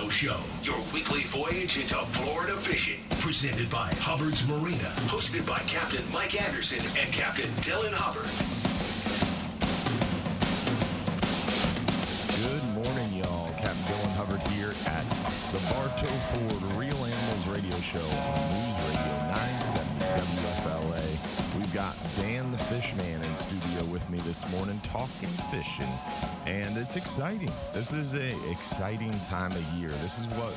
Bartow Show, your weekly voyage into Florida fishing. Presented by Hubbard's Marina. Hosted by Captain Mike Anderson and Captain Dylan Hubbard. Good morning, y'all. Captain Dylan Hubbard here at the Bartow Ford Real Animals Radio Show on News Radio 970 WFLA. We've got Dan the Fishman in studio with me this morning talking fishing, and it's exciting. This is a exciting time of year. This is what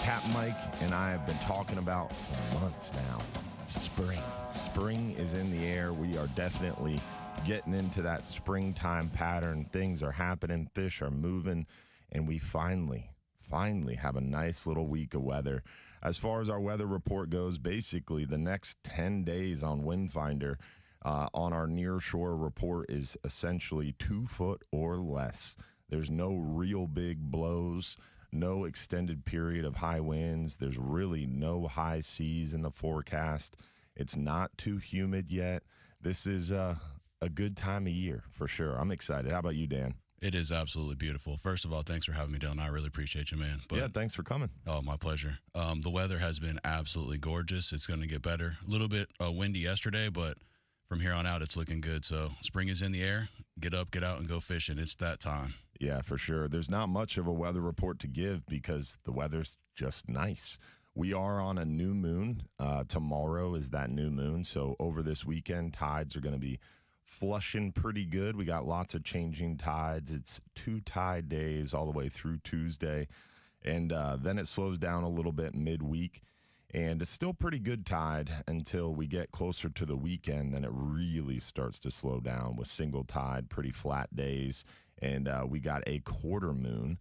Cap Mike and I have been talking about for months now. Spring. Spring is in the air. We are definitely getting into that springtime pattern. Things are happening, fish are moving, and we finally have a nice little week of weather. As far as our weather report goes, basically the next 10 days on Windfinder on our near shore report is essentially 2 foot or less. There's no real big blows, no extended period of high winds. There's really no high seas in the forecast. It's not too humid yet. This is a good time of year for sure. I'm excited. How about you, Dan? It is absolutely beautiful. First of all, thanks for having me, Dylan. I really appreciate you, man. Yeah, thanks for coming. Oh, my pleasure. The weather has been absolutely gorgeous. It's going to get better. A little bit windy yesterday, but from here on out, it's looking good. So spring is in the air. Get up, get out, and go fishing. It's that time. Yeah, for sure. There's not much of a weather report to give because the weather's just nice. We are on a new moon. Tomorrow is that new moon. So over this weekend, tides are going to be flushing pretty good. We got lots of changing tides. It's 2 tide days all the way through Tuesday. And then it slows down a little bit midweek. And it's still pretty good tide until we get closer to the weekend. Then it really starts to slow down with single tide, pretty flat days. And we got a quarter moon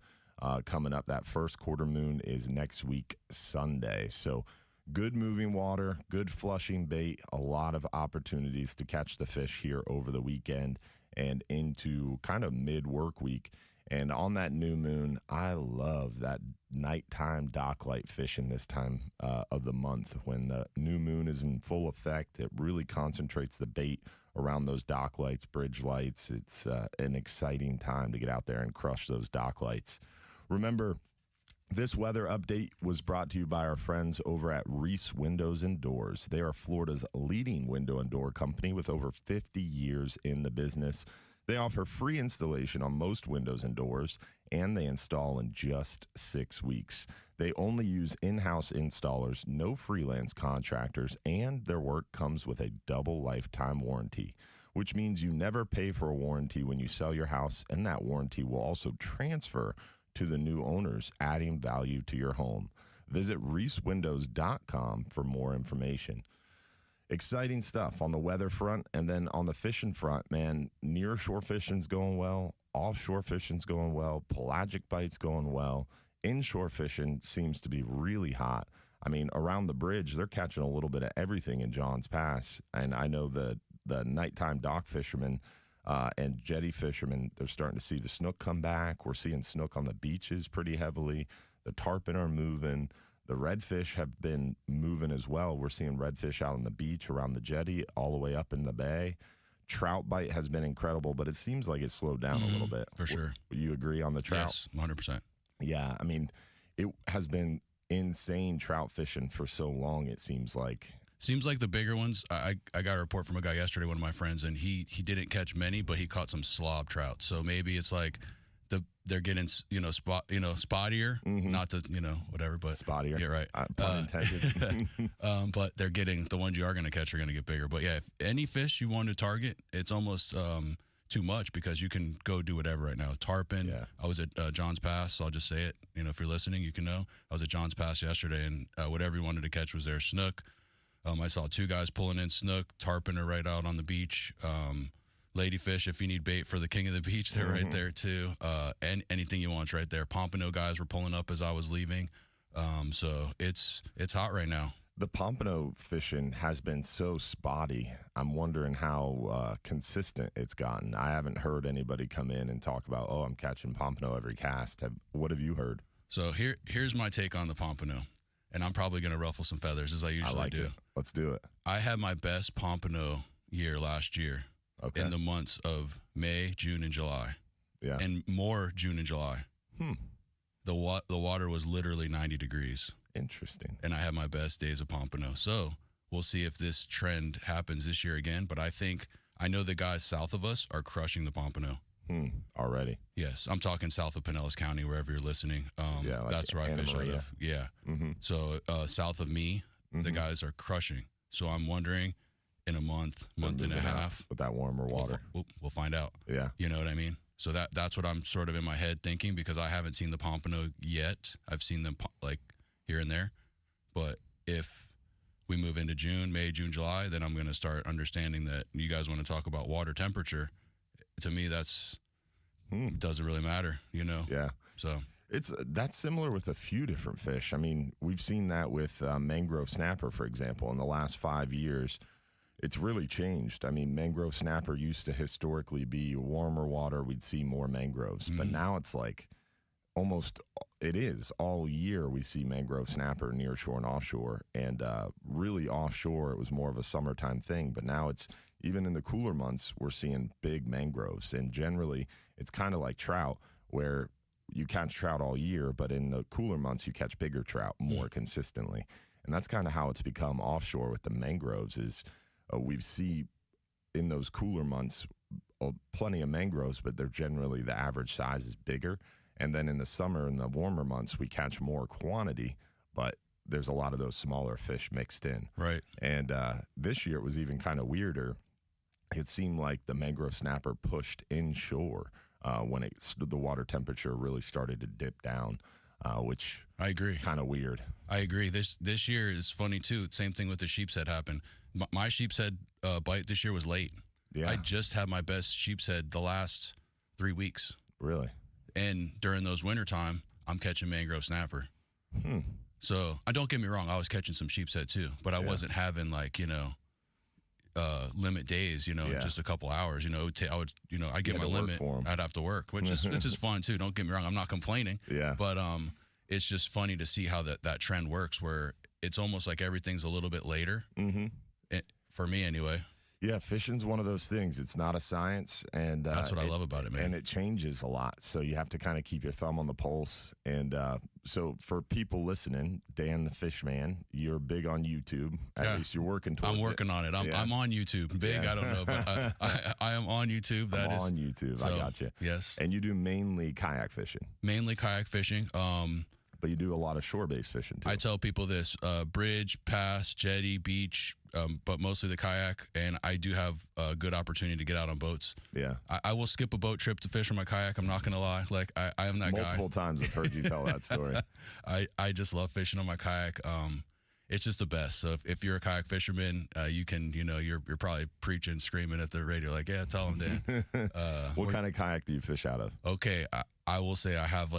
coming up. That first quarter moon is next week, Sunday. So good moving water, good flushing bait, a lot of opportunities to catch the fish here over the weekend and into kind of mid-work week. And on that new moon, I love that nighttime dock light fishing this time of the month. When the new moon is in full effect, it really concentrates the bait around those dock lights, bridge lights. It's an exciting time to get out there and crush those dock lights. Remember, this weather update was brought to you by our friends over at Reese Windows and Doors. They are Florida's leading window and door company with over 50 years in the business. They offer free installation on most windows and doors, and they install in just 6 weeks. They only use in-house installers, no freelance contractors, and their work comes with a double lifetime warranty, which means you never pay for a warranty when you sell your house, and that warranty will also transfer to the new owners, adding value to your home. Visit reesewindows.com for more information. Exciting stuff on the weather front, and then on the fishing front, man, near shore fishing's going well, offshore fishing's going well, pelagic bites going well, inshore fishing seems to be really hot. I mean, around the bridge, they're catching a little bit of everything in Johns Pass, and I know the nighttime dock fishermen and jetty fishermen, they're starting to see the snook come back. We're seeing snook on the beaches pretty heavily. The tarpon are moving. The redfish have been moving as well. We're seeing redfish out on the beach, around the jetty, all the way up in the bay. Trout bite has been incredible, but it seems like it's slowed down a little bit. For sure. Would you agree on the trout? Yes, 100%. Yeah, I mean, it has been insane trout fishing for so long, it seems like. Seems like the bigger ones. I got a report from a guy yesterday, one of my friends, and he didn't catch many, but he caught some slob trout. So maybe it's like they're getting spottier, not to whatever, but spottier. Yeah, right. Pun intended. But they're getting the ones you are going to catch are going to get bigger. But yeah, if any fish you want to target, it's almost too much because you can go do whatever right now. Tarpon. Yeah. I was at Johns Pass, so I'll just say it. If you're listening, you can know. I was at Johns Pass yesterday, and whatever you wanted to catch was there. Snook. I saw 2 guys pulling in snook. Tarpon are right out on the beach. Ladyfish, if you need bait for the king of the beach, they're right there too. And anything you want's right there. Pompano guys were pulling up as I was leaving. So it's hot right now. The pompano fishing has been so spotty. I'm wondering how consistent it's gotten. I haven't heard anybody come in and talk about, I'm catching pompano every cast. What have you heard? So here's my take on the pompano. And I'm probably going to ruffle some feathers, as I usually do. Let's do it. I had my best pompano year last year in the months of May, June, and July. Yeah. And more June and July. the water was literally 90 degrees. Interesting. And I had my best days of Pompano. So we'll see if this trend happens this year again. But I know the guys south of us are crushing the Pompano. Already. Yes, I'm talking south of Pinellas County, wherever you're listening. Like that's where I fish out Marina. of. Yeah. So south of me, the guys are crushing. So I'm wondering, in a month and a half, with that warmer water, we'll find out. Yeah. You know what I mean? So that's what I'm sort of in my head thinking, because I haven't seen the Pompano yet. I've seen them like here and there. But if we move into May, June, July, then I'm going to start understanding that you guys want to talk about water temperature. To me, that's doesn't really matter, you know? Yeah. So that's similar with a few different fish. I mean, we've seen that with mangrove snapper, for example, in the last 5 years. It's really changed. I mean, mangrove snapper used to historically be warmer water. We'd see more mangroves, but now it's like it is all year we see mangrove snapper near shore and offshore, and really offshore it was more of a summertime thing, but now it's even in the cooler months we're seeing big mangroves, and generally it's kind of like trout where you catch trout all year, but in the cooler months you catch bigger trout more consistently, and that's kind of how it's become offshore with the mangroves is we see in those cooler months plenty of mangroves, but they're generally the average size is bigger. And then in the summer and the warmer months, we catch more quantity, but there's a lot of those smaller fish mixed in. Right. And this year it was even kind of weirder. It seemed like the mangrove snapper pushed inshore when the water temperature really started to dip down, which I agree. Kind of weird. I agree. This year is funny too. Same thing with the sheep's head happened. My sheep's head bite this year was late. Yeah. I just had my best sheep's head the last 3 weeks. Really? And during those wintertime, I'm catching mangrove snapper. So, don't get me wrong, I was catching some sheep's head too, but I wasn't having limit days, in just a couple hours, I'd get my limit, I'd have to work, which is fun too. Don't get me wrong, I'm not complaining. Yeah. But it's just funny to see how that trend works, where it's almost like everything's a little bit later. For me anyway. Yeah, fishing's one of those things. It's not a science, and that's what I love about it, man. And it changes a lot, so you have to kind of keep your thumb on the pulse. And so for people listening, Dan the Fishman, you're big on YouTube. At least you're working towards it. I'm working on it. I'm on YouTube. Big, I don't know, but I am on YouTube. On YouTube. So, I got you. Yes. And you do mainly kayak fishing. Mainly kayak fishing. But you do a lot of shore-based fishing too. I tell people this: bridge, pass, jetty, beach, but mostly the kayak. And I do have a good opportunity to get out on boats. Yeah, I will skip a boat trip to fish on my kayak. I'm not gonna lie, like I am that guy. Multiple times I've heard you tell that story. I just love fishing on my kayak. It's just the best. So if you're a kayak fisherman, you can, you're probably preaching, screaming at the radio, like, yeah, tell them, Dan. What kind of kayak do you fish out of? Okay, I will say I have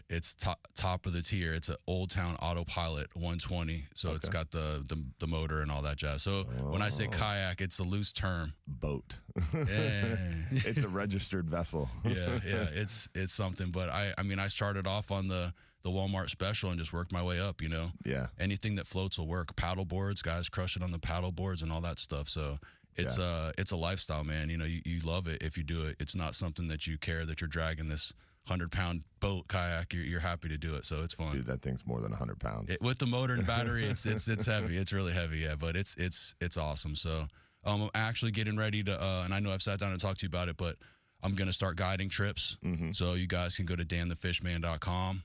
it's top of the tier. It's an Old Town Autopilot 120, so it's got the motor and all that jazz. So when I say kayak, it's a loose term. Boat. Yeah. It's a registered vessel. Yeah, it's something. But I started off on the Walmart special and just worked my way up, Yeah. Anything that floats will work. Paddle boards, guys crush it on the paddle boards and all that stuff. So it's a lifestyle, man. You love it if you do it. It's not something that you care that you're dragging this 100-pound boat kayak. You're happy to do it, so it's fun. Dude, that thing's more than 100 pounds. With the motor and battery, it's heavy. It's really heavy, yeah, but it's awesome. So I'm actually getting ready to, and I know I've sat down and talked to you about it, but I'm going to start guiding trips. So you guys can go to danthefishman.com.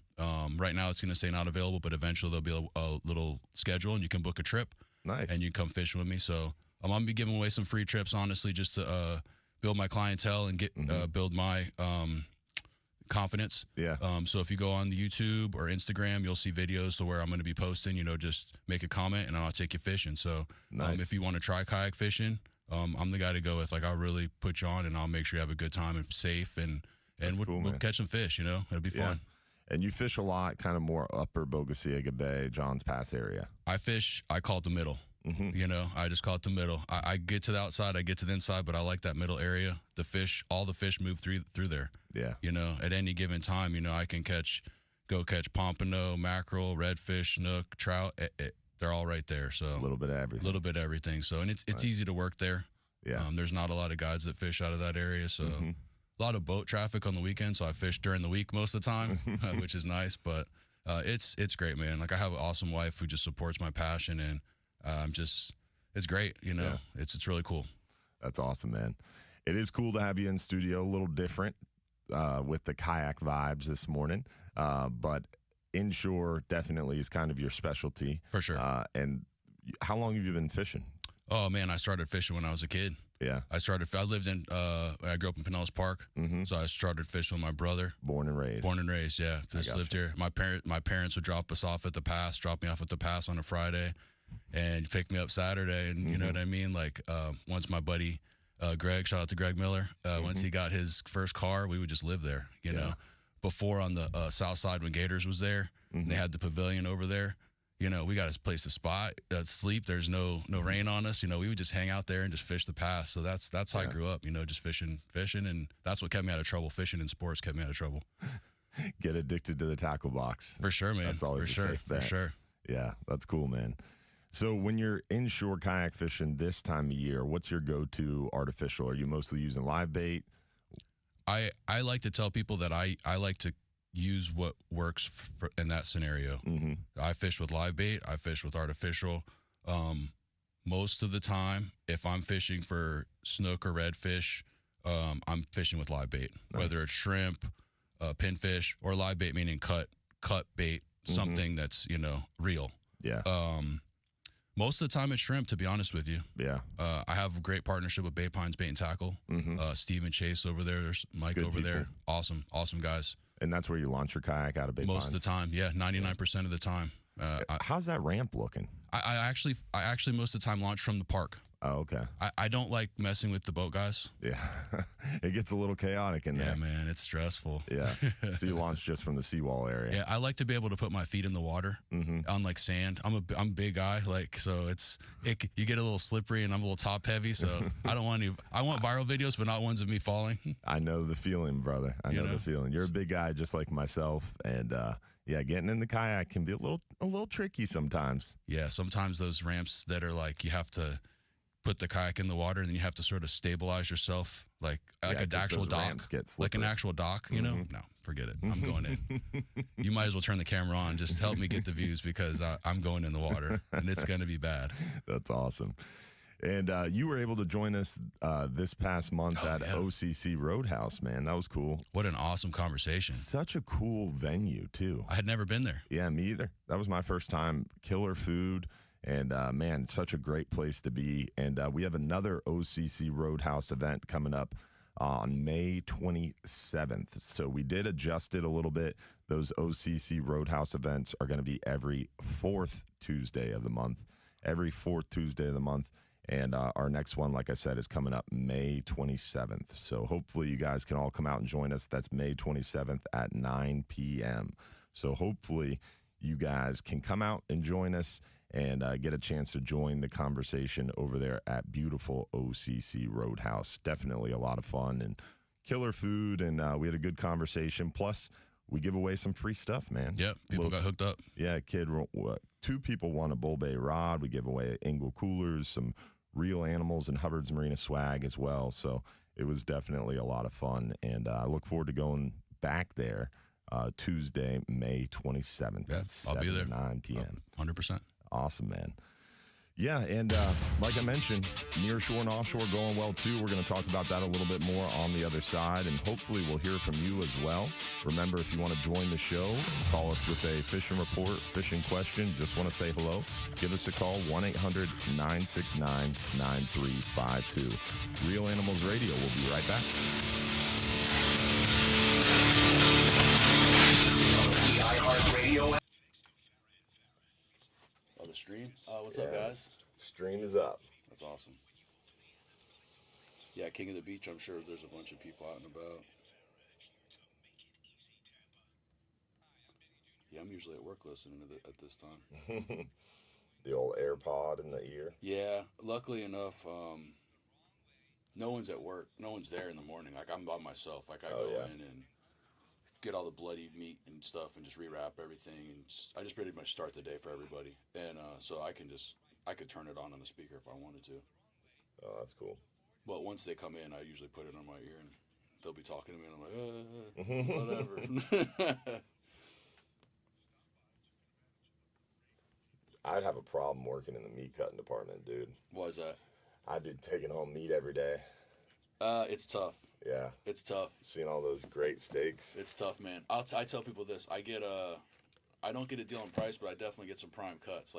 Right now it's going to say not available, but eventually there'll be a little schedule and you can book a trip. Nice. And you can come fishing with me. So I'm going to be giving away some free trips, honestly, just to build my clientele and build my confidence. Yeah. So if you go on the YouTube or Instagram, you'll see videos to where I'm going to be posting, just make a comment and I'll take you fishing. So nice. If you want to try kayak fishing, I'm the guy to go with. Like, I'll really put you on and I'll make sure you have a good time and safe and we'll catch some fish, it'll be fun. And you fish a lot, kind of more upper Bogaciga Bay, Johns Pass area. I call it the middle. I just call it the middle. I get to the outside, I get to the inside, but I like that middle area. All the fish move through there. Yeah. At any given time, I can go catch pompano, mackerel, redfish, snook, trout. They're all right there. So a little bit of everything. So, and it's easy to work there. Yeah. There's not a lot of guys that fish out of that area. So a lot of boat traffic on the weekend, so I fish during the week most of the time, which is nice. But it's great, man. Like I have an awesome wife who just supports my passion, and it's great. You know, Yeah. it's really cool. That's awesome, man. It is cool to have you in studio. A little different with the kayak vibes this morning, but inshore definitely is kind of your specialty For sure. And how long have you been fishing? Oh man, I started fishing when I was a kid. Yeah. I lived in, I grew up in Pinellas Park, so I started fishing with my brother. Born and raised. Yeah. Just lived here. My parents would drop me off at the pass on a Friday, and pick me up Saturday. And you know what I mean? Like, once my buddy, Greg, shout out to Greg Miller, once he got his first car, we would just live there, you know. Before on the south side when Gators was there, and they had the pavilion over there. You know, we got a place to sleep. There's no rain on us. You know, we would just hang out there and just fish the pass. So that's how I grew up, you know, just fishing. And that's what kept me out of trouble. Fishing in sports kept me out of trouble. Get addicted to the tackle box. For sure, man. That's always a safe bet. For sure. Yeah, that's cool, man. So when you're inshore kayak fishing this time of year, what's your go-to artificial? Are you mostly using live bait? I like to tell people that I like to use what works in that scenario. I fish with live bait. I fish with artificial. Most of the time, if I'm fishing for snook or redfish, I'm fishing with live bait, whether it's shrimp, pinfish, or live bait, meaning cut bait, something that's, you know, real. Yeah. Most of the time it's shrimp, to be honest with you. Yeah. I have a great partnership with Bay Pines Bait and Tackle. Steve and Chase over there. There's Mike Good over people. there. Awesome guys. And that's where you launch your kayak out of Bay Most Pines? of the time, yeah, 99% of the time. How's that ramp looking? I actually most of the time launch from the park. Oh, okay. I don't like messing with the boat guys. Yeah. It gets a little chaotic in there. Yeah, man, it's stressful. Yeah. So you launch just from the seawall area. Yeah, I like to be able to put my feet in the water on like sand. I'm a big guy, like, so you get a little slippery, and I'm a little top heavy, so I want viral videos, but not ones of me falling. I know the feeling, brother. I know the feeling. You're a big guy just like myself, and yeah, getting in the kayak can be a little tricky sometimes. Yeah, sometimes those ramps that are like you have to put the kayak in the water, and then you have to sort of stabilize yourself like an actual dock, like an actual dock, you know? No, forget it. I'm going in. You might as well turn the camera on. Just help me get the views, because I'm going in the water, and it's going to be bad. That's awesome. And you were able to join us this past month at OCC Roadhouse, man. That was cool. What an awesome conversation. Such a cool venue, too. I had never been there. Yeah, me either. That was my first time. Killer food. And, man, such a great place to be. And we have another OCC Roadhouse event coming up on May 27th. So we did adjust it a little bit. Those OCC Roadhouse events are going to be every fourth Tuesday of the month. And our next one, like I said, is coming up May 27th. So hopefully you guys can all come out and join us. That's May 27th at 9 p.m. So hopefully you guys can come out and join us and get a chance to join the conversation over there at beautiful OCC Roadhouse. Definitely a lot of fun and killer food, and we had a good conversation. Plus, we give away some free stuff, man. Yep, people got hooked up. Yeah, two people won a Bull Bay rod. We give away Engel coolers, some real animals, and Hubbard's Marina swag as well. So it was definitely a lot of fun, and I look forward to going back there Tuesday, May 27th. Yeah, I'll be there. 9 p.m. 100%. Awesome, man. Yeah, and like I mentioned, near shore and offshore going well, too. We're going to talk about that a little bit more on the other side, and hopefully we'll hear from you as well. Remember, if you want to join the show, call us with a fishing report, fishing question, just want to say hello, give us a call, 1-800-969-9352. Real Animals Radio. We'll be right back. The iHeartRadio. Oh, the stream? What's up, guys? Stream is up. That's awesome. Yeah, King of the Beach, I'm sure there's a bunch of people out and about. Yeah, I'm usually at work listening to at this time. The old AirPod in the ear. Yeah, luckily enough, no one's at work. No one's there in the morning. Like, I'm by myself. Like, I go in and get all the bloody meat and stuff and just rewrap everything. And I just pretty much start the day for everybody. And so I could turn it on the speaker if I wanted to. Oh, that's cool. But once they come in, I usually put it on my ear and they'll be talking to me, and I'm like, whatever. I'd have a problem working in the meat cutting department, dude. Why is that? I'd be taking home meat every day. It's tough. Yeah. It's tough. Seeing all those great steaks. It's tough, man. I tell people this. I don't get a deal on price, but I definitely get some prime cuts.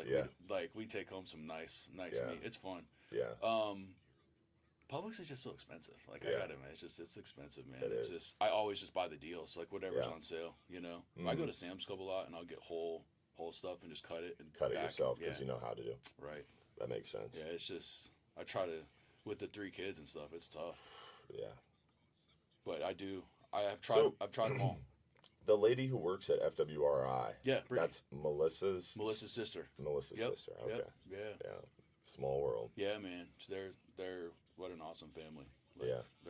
We take home some nice meat. It's fun. Yeah. Publix is just so expensive. I gotta admit, it's expensive, man. It's just I always just buy the deals, whatever's on sale. Mm-hmm. I go to Sam's Club a lot, and I'll get whole stuff and just cut it and cut it yourself because you know how to do. Right. That makes sense. Yeah, it's just I try to with the 3 kids and stuff. It's tough. Yeah. But I've tried them all. The lady who works at FWRI. Yeah, Brittany. That's Melissa's sister. Melissa's sister. Okay. Yep. Yeah. Yeah. Small world. Yeah, man. They're what an awesome family.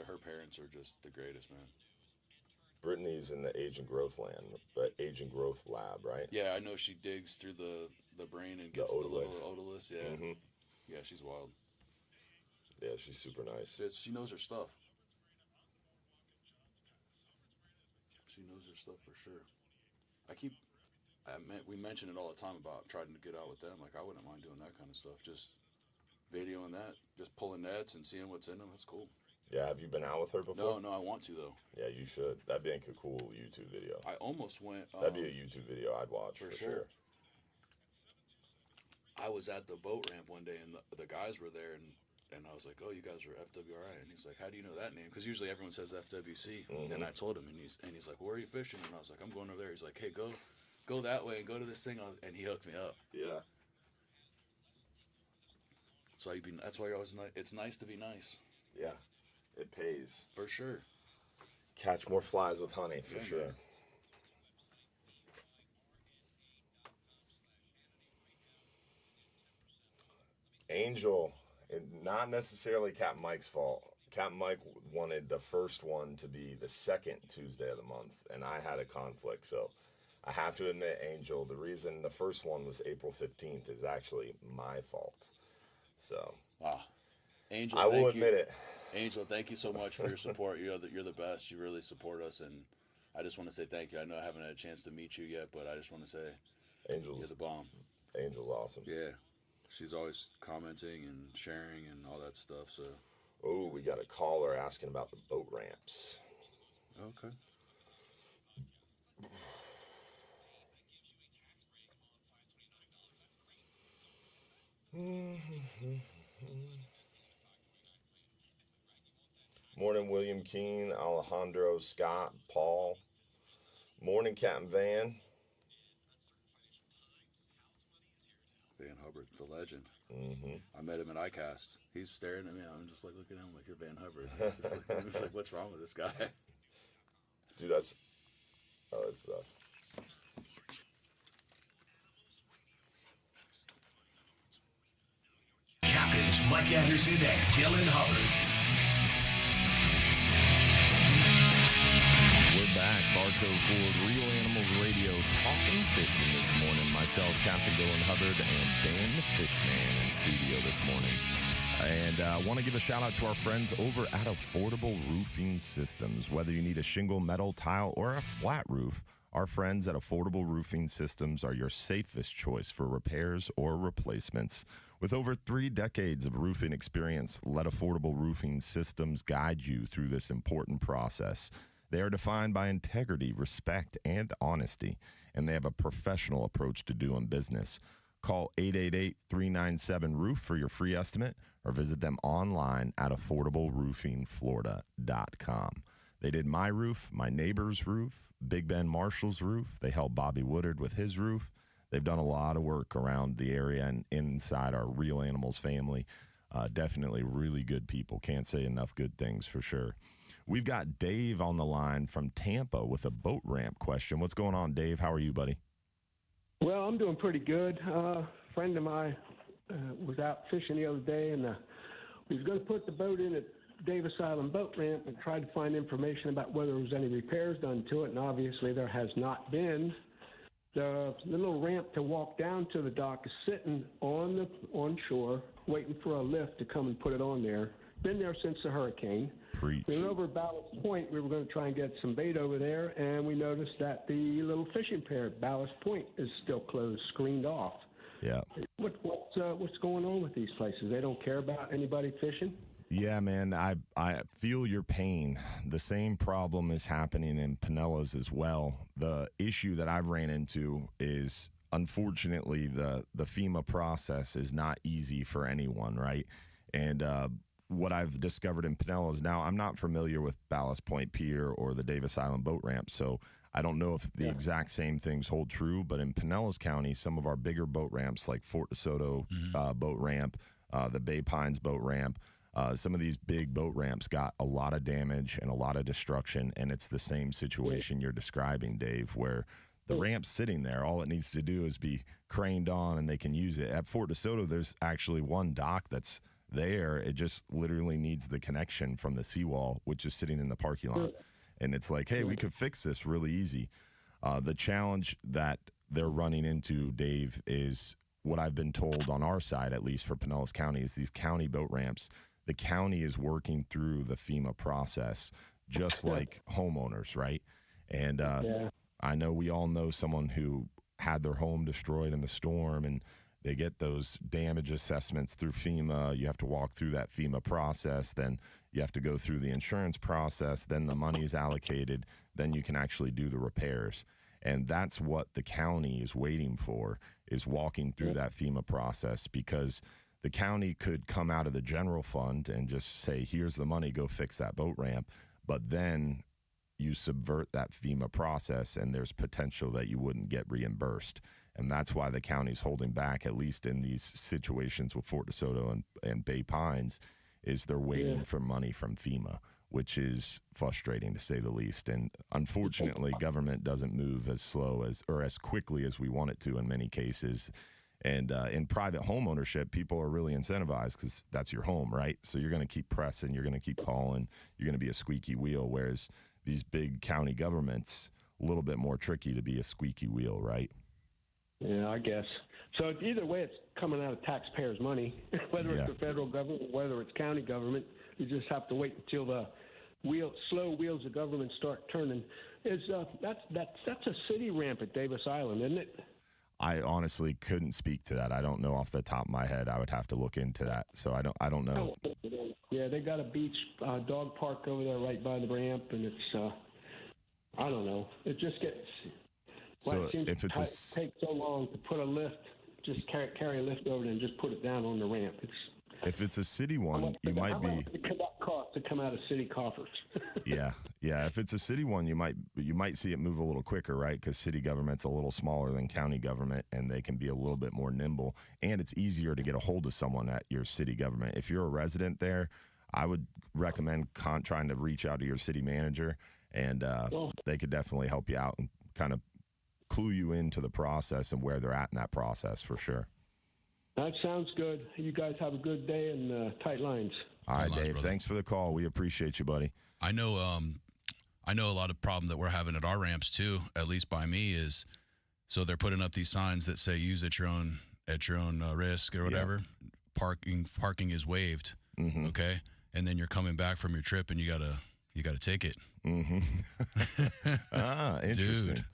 Her parents are just the greatest, man. Brittany's in the age and growth lab, right? Yeah, I know she digs through the brain and gets the little otoliths. Yeah. Mm-hmm. Yeah, she's wild. Yeah, she's super nice. She knows her stuff. She knows her stuff for sure. We mention it all the time about trying to get out with them. I wouldn't mind doing that kind of stuff. Just videoing that, just pulling nets and seeing what's in them. That's cool. Yeah, have you been out with her before? No, I want to though. Yeah, you should. That'd be a cool YouTube video. I almost went. That'd be a YouTube video I'd watch for sure. I was at the boat ramp one day, and the guys were there, and I was like, "Oh, you guys are FWRI," and he's like, "How do you know that name?" Because usually everyone says FWC, and I told him, and he's like, "Where are you fishing?" And I was like, "I'm going over there." He's like, "Hey, go that way and go to this thing," and he hooked me up. Yeah. That's why you're always nice. It's nice to be nice. Yeah, it pays for sure. Catch more flies with honey for sure. Man. Angel, not necessarily Capt Mike's fault. Capt Mike wanted the first one to be the second Tuesday of the month, and I had a conflict. So I have to admit, Angel, the reason the first one was April 15th is actually my fault. So, Angel, I will admit it. Angel, thank you so much for your support. You're the best. You really support us, and I just want to say thank you. I know I haven't had a chance to meet you yet, but I just want to say, you're the bomb. Angel's awesome. Yeah, she's always commenting and sharing and all that stuff. So, we got a caller asking about the boat ramps. Okay. Morning, William Keene, Alejandro, Scott, Paul. Morning, Captain Van. Van Hubbard, the legend. Mm-hmm. I met him at ICAST. He's staring at me. I'm just looking at him like, you're Van Hubbard. He's just like, what's wrong with this guy? Dude, this is us. Captains Mike Anderson and Dylan Hubbard. We're back, Bartow Ford, Real Animals Radio, talking fishing this morning. Myself, Captain Dylan Hubbard, and Dan the Fishman in studio this morning. And I want to give a shout out to our friends over at Affordable Roofing Systems. Whether you need a shingle, metal, tile, or a flat roof, our friends at Affordable Roofing Systems are your safest choice for repairs or replacements. With over 3 decades of roofing experience, let Affordable Roofing Systems guide you through this important process. They are defined by integrity, respect, and honesty, and they have a professional approach to doing business. Call 888-397-ROOF for your free estimate or visit them online at affordableroofingflorida.com. They did my roof, my neighbor's roof, Big Ben Marshall's roof. They helped Bobby Woodard with his roof. They've done a lot of work around the area and inside our Real Animals family. Definitely really good people. Can't say enough good things for sure. We've got Dave on the line from Tampa with a boat ramp question. What's going on, Dave? How are you, buddy? Well, I'm doing pretty good. A friend of mine was out fishing the other day, and we was going to put the boat in at Davis Island Boat Ramp and tried to find information about whether there was any repairs done to it, and obviously there has not been. The little ramp to walk down to the dock is sitting on shore, waiting for a lift to come and put it on there. been there since the hurricane. Preach. We went over Ballast Point. We were going to try and get some bait over there, and we noticed that the little fishing pier at Ballast Point is still closed, screened off. Yeah. What's going on with these places? They don't care about anybody fishing? Yeah, man, I feel your pain. The same problem is happening in Pinellas as well. The issue that I've ran into is, unfortunately, the FEMA process is not easy for anyone, right? And what I've discovered in Pinellas, now I'm not familiar with Ballast Point Pier or the Davis Island boat ramp, so I don't know if the exact same things hold true, but in Pinellas County, some of our bigger boat ramps like Fort DeSoto boat ramp, the Bay Pines boat ramp, some of these big boat ramps got a lot of damage and a lot of destruction, and it's the same situation you're describing, Dave, where the ramp's sitting there. All it needs to do is be craned on, and they can use it. At Fort DeSoto, there's actually one dock that's there. It just literally needs the connection from the seawall, which is sitting in the parking lot. And it's like, hey, we could fix this really easy. The challenge that they're running into, Dave, is what I've been told on our side, at least for Pinellas County, is these county boat ramps. The county is working through the FEMA process, just like homeowners, right? And I know we all know someone who had their home destroyed in the storm, and they get those damage assessments through FEMA. You have to walk through that FEMA process. Then you have to go through the insurance process. Then the money is allocated. Then you can actually do the repairs. And that's what the county is waiting for, is walking through that FEMA process, because the county could come out of the general fund and just say, here's the money, go fix that boat ramp. But then you subvert that FEMA process, and there's potential that you wouldn't get reimbursed. And that's why the county's holding back, at least in these situations with Fort DeSoto and Bay Pines, is they're waiting for money from FEMA, which is frustrating to say the least. And unfortunately, government doesn't move as slow as, or as quickly as we want it to in many cases. And in private home ownership, people are really incentivized because that's your home, right? So you're going to keep pressing, you're going to keep calling, you're going to be a squeaky wheel, whereas these big county governments, a little bit more tricky to be a squeaky wheel, right? Yeah, I guess. So either way, it's coming out of taxpayers' money, whether it's the federal government, whether it's county government. You just have to wait until the slow wheels of government start turning. That's a city ramp at Davis Island, isn't it? I honestly couldn't speak to that. I don't know off the top of my head. I would have to look into that. So I don't know. Yeah, they got a beach dog park over there right by the ramp, and it's I don't know. It just gets. So it seems if to take so long to put a lift, just carry a lift over there and just put it down on the ramp. If it's a city one, you might be. How much would that cost to come out of city coffers? Yeah. If it's a city one, you might see it move a little quicker, right? Because city government's a little smaller than county government, and they can be a little bit more nimble. And it's easier to get a hold of someone at your city government. If you're a resident there, I would recommend trying to reach out to your city manager, and they could definitely help you out and kind of clue you into the process and where they're at in that process for sure. That sounds good. You guys have a good day and tight lines. All right, Dave. Brother. Thanks for the call. We appreciate you, buddy. I know a lot of problem that we're having at our ramps too, at least by me, is so they're putting up these signs that say use at your own risk or whatever. Yeah. Parking is waived. Mm-hmm. Okay. And then you're coming back from your trip and you got a ticket. Mm-hmm. Interesting. Dude.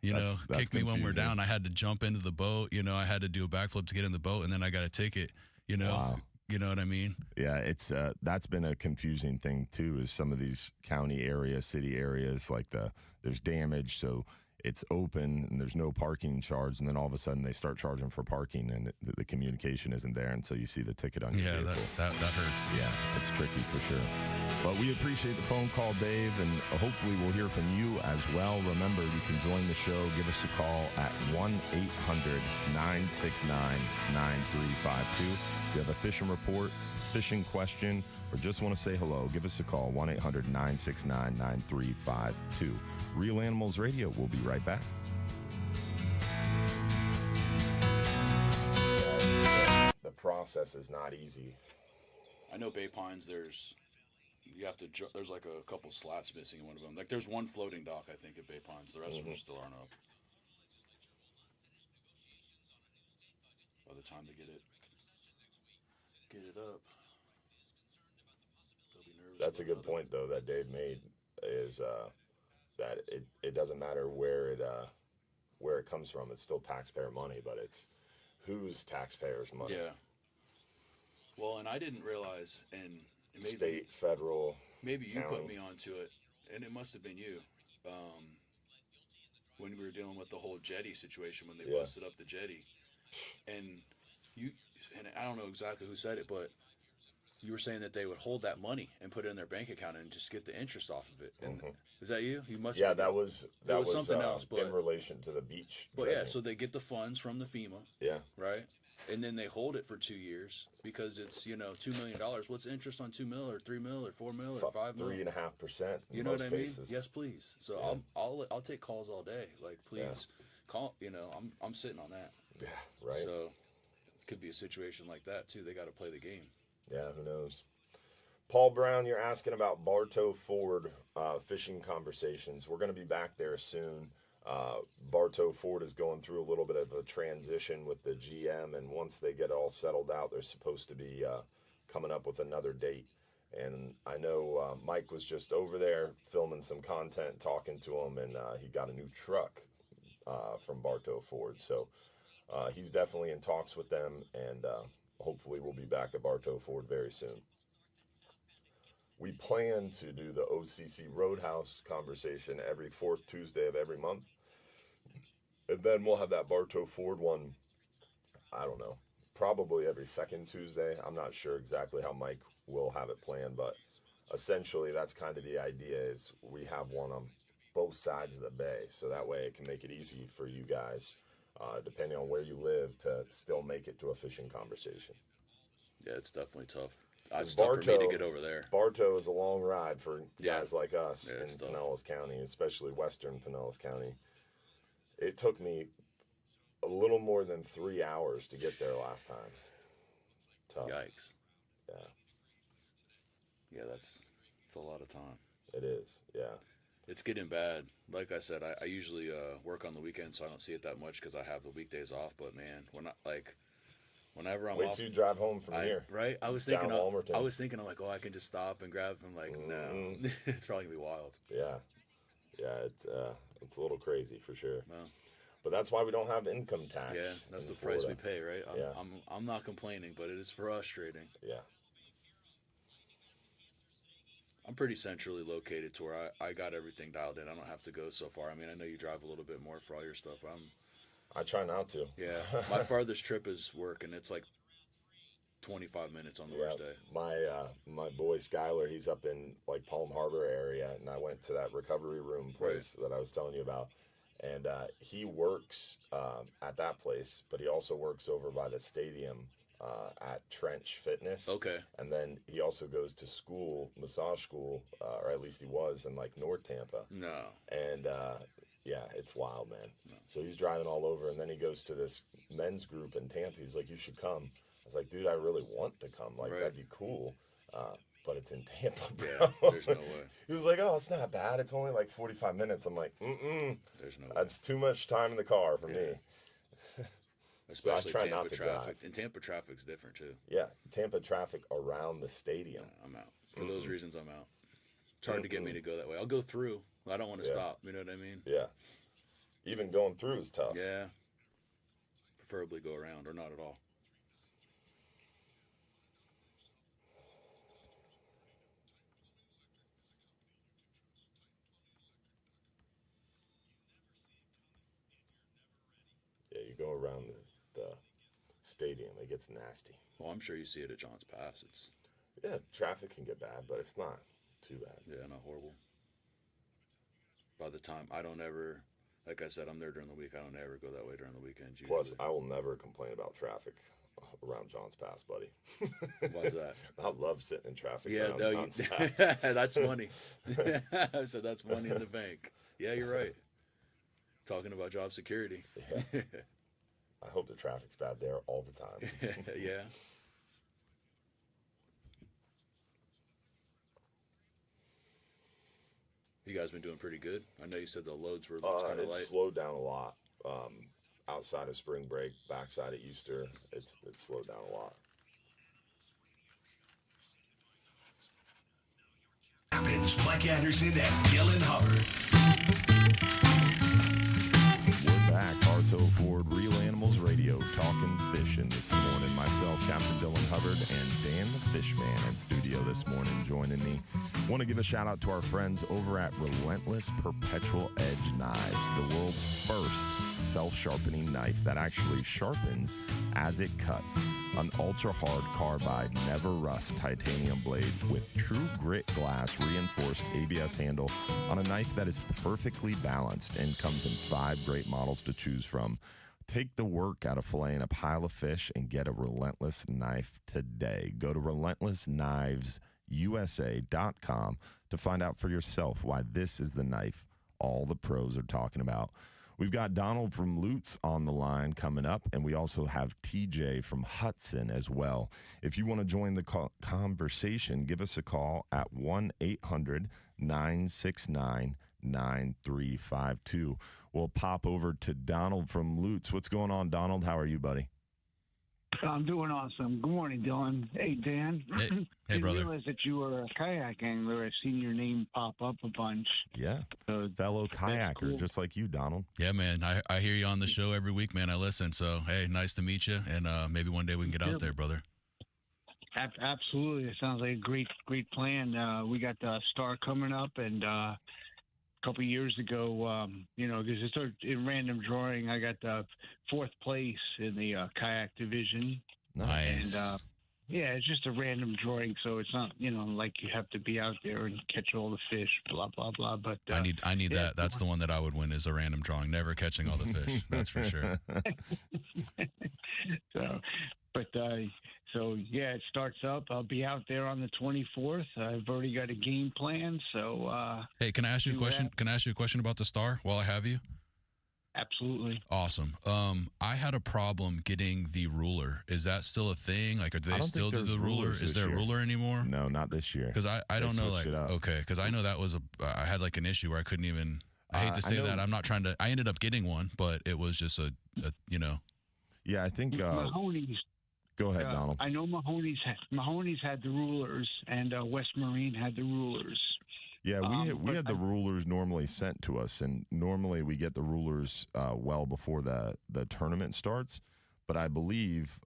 That's kicked me when we're down. I had to jump into the boat. I had to do a backflip to get in the boat, and then I got a ticket. Wow. You know what I mean? Yeah, it's that's been a confusing thing too. Is some of these county areas, city areas, like there's damage, so it's open and there's no parking charge, and then all of a sudden they start charging for parking, and the communication isn't there until you see the ticket on your vehicle. that hurts. Yeah, it's tricky for sure. But we appreciate the phone call, Dave, and hopefully we'll hear from you as well. Remember, you can join the show. Give us a call at 1-800-969-9352. If you have a fishing report, fishing question, or just want to say hello, give us a call, 1-800-969-9352. Real Animals Radio. We'll be right back. The process is not easy. I know Bay Pines, there's like a couple slats missing in one of them. Like there's one floating dock, I think, at Bay Pines. The rest of them still aren't up. By the time they get it up. That's a good point, though, that Dave made, is that it doesn't matter where it comes from. It's still taxpayer money, but it's whose taxpayers' money. Yeah. Well, and I didn't realize, and maybe State, federal, maybe you county. put me onto it, and it must have been you. When we were dealing with the whole jetty situation, when they busted up the jetty, and I don't know exactly who said it, but you were saying that they would hold that money and put it in their bank account and just get the interest off of it. And is that you? You must. Yeah, that was something else, but in relation to the beach. But yeah, so they get the funds from the FEMA. Yeah. Right. And then they hold it for 2 years because it's $2 million. What's interest on $2 million or $3 million or $4 million or $5 million? 3.5%. You know what I mean? Yes, please. So I'll take calls all day. Like, please call. I'm sitting on that. Yeah, right. So it could be a situation like that too. They got to play the game. Yeah, who knows? Paul Brown, you're asking about Bartow Ford fishing conversations. We're going to be back there soon. Bartow Ford is going through a little bit of a transition with the GM, and once they get all settled out, they're supposed to be coming up with another date. And I know Mike was just over there filming some content, talking to him, and he got a new truck from Bartow Ford. So he's definitely in talks with them, and hopefully we'll be back at Bartow Ford very soon. We plan to do the OCC Roadhouse conversation every fourth Tuesday of every month. And then we'll have that Bartow Ford one, I don't know, probably every second Tuesday. I'm not sure exactly how Mike will have it planned, but essentially that's kind of the idea, is we have one on both sides of the bay. So that way it can make it easy for you guys, depending on where you live, to still make it to a fishing conversation. Yeah, it's definitely tough. It's tough for me to get over there. Bartow is a long ride for guys like us in tough. Pinellas County, especially western Pinellas County. It took me a little more than 3 hours to get there last time. Tough. Yikes. Yeah. Yeah, it's a lot of time. It is, yeah. It's getting bad. Like I said, I usually work on the weekends, so I don't see it that much because I have the weekdays off. But man, whenever I'm Wait off, till you drive home from here. Right? I was thinking, I'm like, I can just stop and grab him. Like, no, it's probably gonna be wild. Yeah, it's a little crazy for sure. Well, but that's why we don't have income tax. Yeah, that's the Florida. price we pay, right? Yeah. I'm not complaining, but it is frustrating. Yeah. I'm pretty centrally located to where I got everything dialed in. I don't have to go so far. I mean, I know you drive a little bit more for all your stuff. I try not to. Yeah, my farthest trip is work, and it's like 25 minutes on the worst day. My boy Skyler, he's up in like Palm Harbor area, and I went to that recovery room place that I was telling you about, and he works at that place, but he also works over by the stadium at Trench Fitness. Okay. And then he also goes to school, massage school, or at least he was in like North Tampa. No. And yeah, it's wild, man. No. So he's driving all over, and then he goes to this men's group in Tampa. He's like, "You should come." I was like, "Dude, I really want to come. Like, that'd be cool." But it's in Tampa, bro. Yeah, there's no way. He was like, "Oh, it's not bad. It's only like 45 minutes." I'm like, There's no way. That's too much time in the car for me. Especially so I try Tampa not to traffic. drive. And Tampa traffic's different too. Yeah, Tampa traffic around the stadium. Yeah, I'm out. For those reasons, I'm out. It's hard to get me to go that way. I'll go through. I don't want to stop. You know what I mean? Yeah. Even going through is tough. Yeah. Preferably go around or not at all. Yeah, you go around the stadium, it gets nasty. Well, I'm sure you see it at John's Pass. Yeah, traffic can get bad, but it's not too bad. Yeah, not horrible. By the time, I don't ever, like I said, I'm there during the week. I don't ever go that way during the weekends. Usually. Plus, I will never complain about traffic around John's Pass, buddy. Why's that? I love sitting in traffic around John's Pass. That's money. So that's money in the bank. Yeah, you're right. Talking about job security. Yeah. I hope the traffic's bad there all the time. Yeah. You guys been doing pretty good. I know you said the loads were kind of light. It's slowed down a lot. Outside of spring break, backside of Easter, it's slowed down a lot. hosts, Mike Anderson and Dylan Hubbard. We're back. Bartow Ford Real Animals Radio, talking fishing this morning. Myself, Captain Dylan Hubbard, and Dan the Fishman in studio this morning joining me. Want to give a shout out to our friends over at Relentless Perpetual Edge Knives, the world's first self-sharpening knife that actually sharpens as it cuts. An ultra-hard carbide, never rust titanium blade with true grit glass reinforced ABS handle on a knife that is perfectly balanced and comes in 5 great models to choose from. Take the work out of filleting a pile of fish and get a Relentless knife today. Go to relentlessknivesusa.com to find out for yourself why this is the knife all the pros are talking about. We've got Donald from Lutz on the line coming up, and we also have TJ from Hudson as well. If you want to join the conversation, give us a call at 1-800-969-9352. We'll pop over to Donald from Lutz. What's going on, Donald? How are you, buddy? I'm doing awesome. Good morning, Dylan. Hey, Dan. Hey, Didn't brother. realize that you were a kayak angler. I've seen your name pop up a bunch. Yeah, fellow kayaker, cool. just like you, Donald. Yeah, man. I hear you on the show every week, man. I listen. So, hey, nice to meet you. And maybe one day we can get out there, brother. Absolutely. It sounds like a great plan. We got the Star coming up, and a couple of years ago, because it started in random drawing, I got the 4th place in the kayak division. Nice. And yeah, it's just a random drawing, so it's not, like you have to be out there and catch all the fish, blah blah blah. But I need that. That's the one that I would win, is a random drawing. Never catching all the fish. That's for sure. So yeah, it starts up. I'll be out there on the 24th. I've already got a game plan. So Hey, can I ask you a question? Can I ask you a question about the Star while I have you? absolutely. Awesome. I had a problem getting the ruler. Is that still a thing? Like, are they don't still think do the there's ruler? rulers Is this there a year. ruler anymore? No, not this year. Because I don't know, switched like, it up. okay, because I know that was I had like an issue where I couldn't even, I hate to I say know- that. I'm not trying to, I ended up getting one, but it was just a Yeah, I think. Mahoney's. Go ahead, Donald. I know Mahoney's had the rulers, and West Marine had the rulers. Yeah, we but had the rulers normally sent to us, and normally we get the rulers well before the tournament starts. But I believe,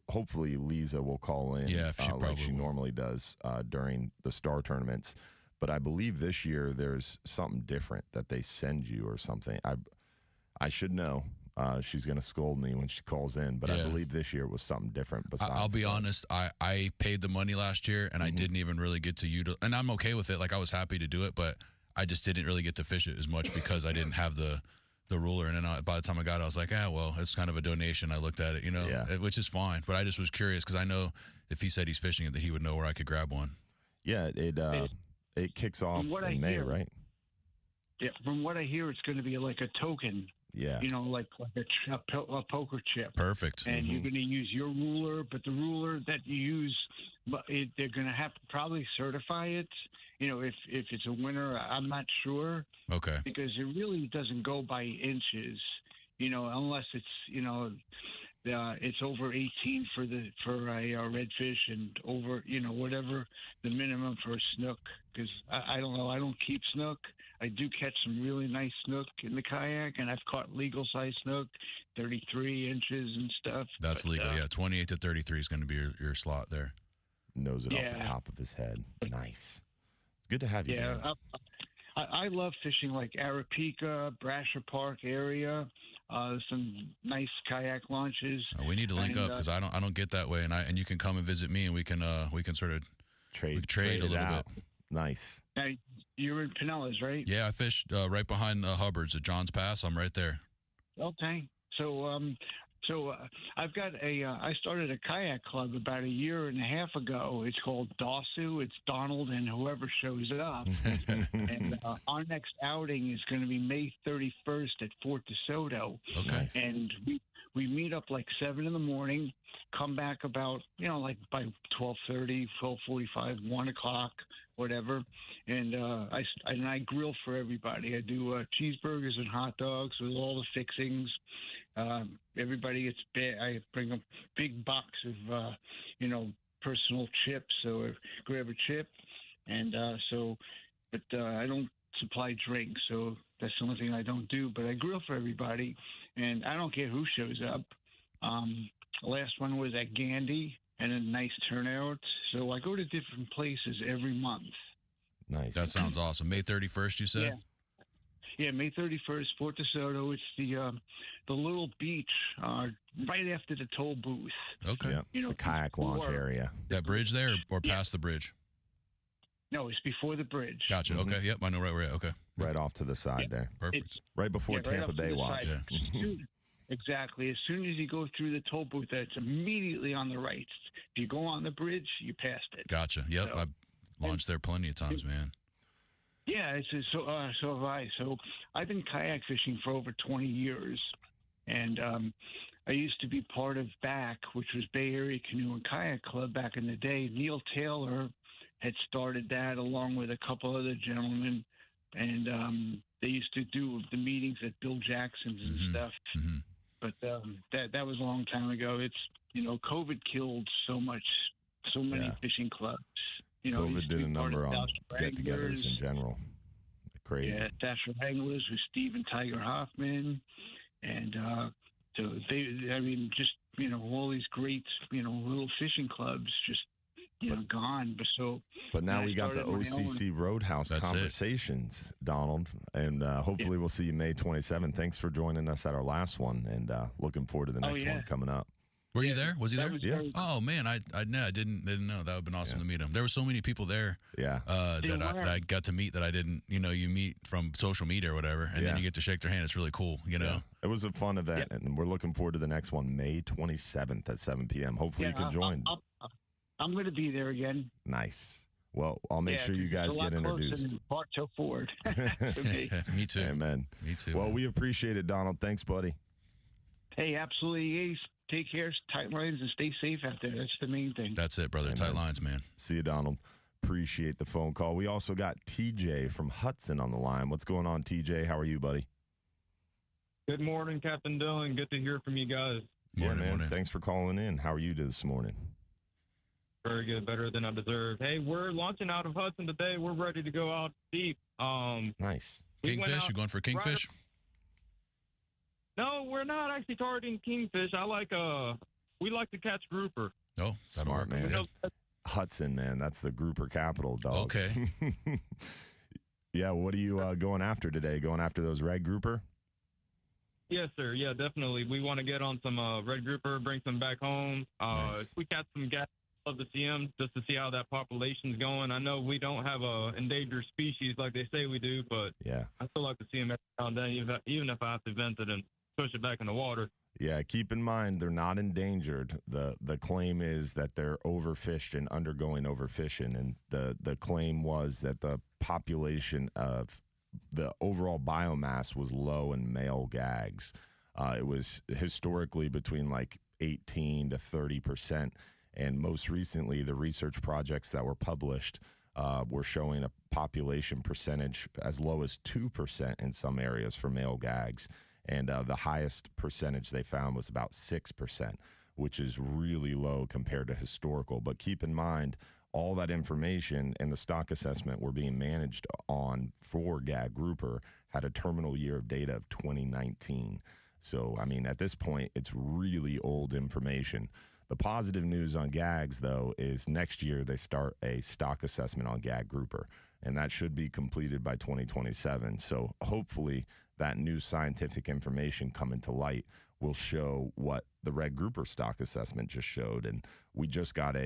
hopefully, Lisa will call in Yeah, she like she probably will. normally does during the star tournaments. But I believe this year there's something different that they send you or something. I should know. She's going to scold me when she calls in, but I Yeah. believe this year was something different. Besides, I'll be that. honest. I paid the money last year, and I didn't even really get to utilize. And I'm okay with it. Like, I was happy to do it, but I just didn't really get to fish it as much because I didn't have the ruler. And then by the time I got it, I was like, well, it's kind of a donation. I looked at it, Yeah. which is fine. But I just was curious because I know if he said he's fishing it, that he would know where I could grab one. Yeah, it kicks off what I in May, hear- right? Yeah, from what I hear, it's going to be like a token. Yeah. Like a poker chip. Perfect. And you're going to use your ruler, but the ruler that you use, they're going to have to probably certify it. If it's a winner, I'm not sure Okay. because it really doesn't go by inches. Unless it's it's over 18 for a redfish and over whatever the minimum for a snook. Because I don't know, I don't keep snook. I do catch some really nice snook in the kayak, and I've caught legal size snook, 33 inches and stuff. That's But, legal. Yeah. 28 to 33 is going to be your slot there. Knows it off Yeah. the top of his head. Nice. It's good to have you, Yeah, Dan. I love fishing like Arapika, Brasher Park area. Some nice kayak launches. We need to link And, up because I don't get that way, and you can come and visit me, and we can sort of Trade trade a it little out. Nice. Now, you're in Pinellas, right? Yeah, I fished right behind Hubbard's at John's Pass. I'm right there. Okay. So I've got I started a kayak club about a year and a half ago. It's called DOSU. It's Donald and whoever shows up. And our next outing is going to be May 31st at Fort DeSoto. Okay. Nice. And we meet up like 7 in the morning, come back about, like by 12:30, 12:45, 1 o'clock, whatever. And I grill for everybody. I do cheeseburgers and hot dogs with all the fixings. Everybody gets I bring a big box of, personal chips. So grab a chip. And so but I don't supply drinks, so that's the only thing I don't do. But I grill for everybody, and I don't care who shows up. Last one was at Gandy, and a nice turnout. So I go to different places every month. Nice. That sounds awesome. May 31st, you said? Yeah, May 31st, Fort DeSoto. It's the little beach right after the toll booth. Okay. Yeah, You know, the kayak launch before- area. That bridge there or Yeah. past the bridge? No, it's before the bridge. Gotcha. Mhm. Okay. Yep. I know right where. Okay. Right off to the side Yeah. there. Perfect. It's- Right before Yeah, right Tampa up to Bay the Watch. side. Yeah. Exactly. As soon as you go through the toll booth, it's immediately on the right. If you go on the bridge, you passed it. Gotcha. Yep. So- I've launched there plenty of times, man. Yeah, so have I. So I've been kayak fishing for over 20 years, and I used to be part of BAC, which was Bay Area Canoe and Kayak Club back in the day. Neil Taylor had started that along with a couple other gentlemen, and they used to do the meetings at Bill Jackson's and Mhm. stuff. hmm But that was a long time ago. It's COVID killed so many Yeah. fishing clubs. Used COVID to did be a part number of on South get-togethers Wranglers. in general. Crazy. Yeah, Dasher Anglers with Steve and Tiger Hoffman, and so just all these great little fishing clubs just gone. But now I we got the started my OCC Roadhouse That's it. conversations, Donald, and hopefully we'll see you May 27th. Thanks for joining us at our last one, and looking forward to the next one coming up. Were you there? Was he that there? was Yeah. very- Oh man, I didn't know. That would have been awesome to meet him. There were so many people there Yeah. that I got to meet that I didn't. You meet from social media or whatever, and Yeah. then you get to shake their hand. It's really cool. Yeah. It was a fun event, and we're looking forward to the next one, May 27th at 7 p.m. Hopefully you can join. I'm going to be there again. Nice. Well, I'll make sure you It's guys a lot get closer introduced. than Bartow Ford. For me. Me too. Amen. Me too. Well, man. we appreciate it, Donald. Thanks, buddy. Hey, absolutely. Take care, tight lines, and stay safe out there. That's the main thing. That's it, brother. Tight lines, man. See you, Donald. Appreciate the phone call. We also got TJ from Hudson on the line. What's going on, TJ? How are you, buddy? Good morning, Captain Dylan. Good to hear from you guys. Morning, man. morning. Thanks for calling in. How are you this morning? Very good, better than I deserve. Hey, we're launching out of Hudson today. We're ready to go out deep. Nice. We went Kingfish? out You going for kingfish? No, we're not actually targeting kingfish. We like to catch grouper. Oh, Smart, man. We know Hudson, man. That's the grouper capital, dog. Okay. Yeah, what are you going after today? Going after those red grouper? Yes, sir. Yeah, definitely. We want to get on some red grouper, bring some back home. Nice. If we catch some gas, love to see them just to see how that population's going. I know we don't have a endangered species like they say we do, but Yeah. I still like to see them every now and then, even if I have to vent it and push it back in the water. Yeah, keep in mind they're not endangered. The claim is that they're overfished and undergoing overfishing, and the claim was that the population of the overall biomass was low in male gags. It was historically between like 18 to 30%, and most recently the research projects that were published were showing a population percentage as low as 2% in some areas for male gags. And the highest percentage they found was about 6%, which is really low compared to historical. But keep in mind, all that information and the stock assessment we're being managed on for gag grouper had a terminal year of data of 2019. So, I mean, at this point, it's really old information. The positive news on gags, though, is next year they start a stock assessment on gag grouper, and that should be completed by 2027. So hopefully that new scientific information coming to light will show what the red grouper stock assessment just showed. And we just got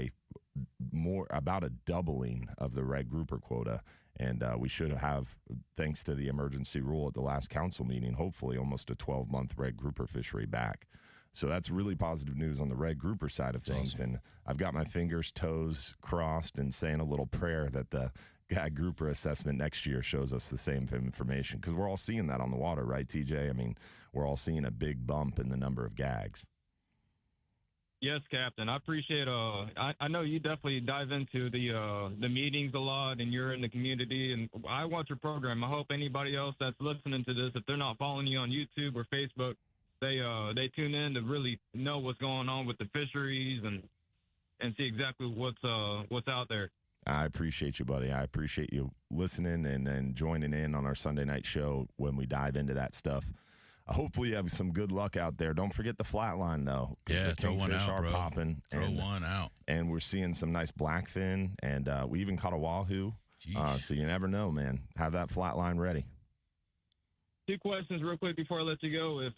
about a doubling of the red grouper quota. And we should have, thanks to the emergency rule at the last council meeting, hopefully almost a 12-month red grouper fishery back. So that's really positive news on the red grouper side of things. Awesome. And I've got my fingers, toes crossed and saying a little prayer that the gag grouper assessment next year shows us the same information, because we're all seeing that on the water, right, TJ? I mean, we're all seeing a big bump in the number of gags. Yes, Captain. I appreciate. I know you definitely dive into the meetings a lot, and you're in the community. And I watch your program. I hope anybody else that's listening to this, if they're not following you on YouTube or Facebook, they tune in to really know what's going on with the fisheries and see exactly what's out there. I appreciate you, buddy. I appreciate you listening and joining in on our Sunday night show when we dive into that stuff. Hopefully you have some good luck out there. Don't forget the flatline, though. Yeah, the throw one kingfish out, are bro. popping. Throw one out. And we're seeing some nice blackfin, and we even caught a wahoo. So you never know, man. Have that flatline ready. 2 questions real quick before I let you go, if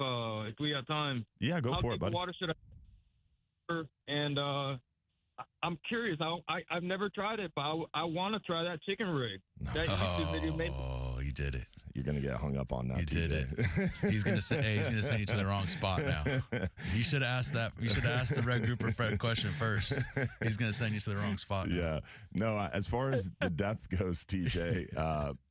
we got time. Yeah, go for it, buddy. How deep water should I? And I'm curious. I've never tried it, but I want to try that chicken rig. That YouTube video made. Oh, you did it. You're gonna get hung up on that. You did it. He's gonna send you to the wrong spot now. You should ask that. You should ask the red grouper Fred question first. He's gonna send you to the wrong spot. Yeah. No. As far as the depth goes, TJ,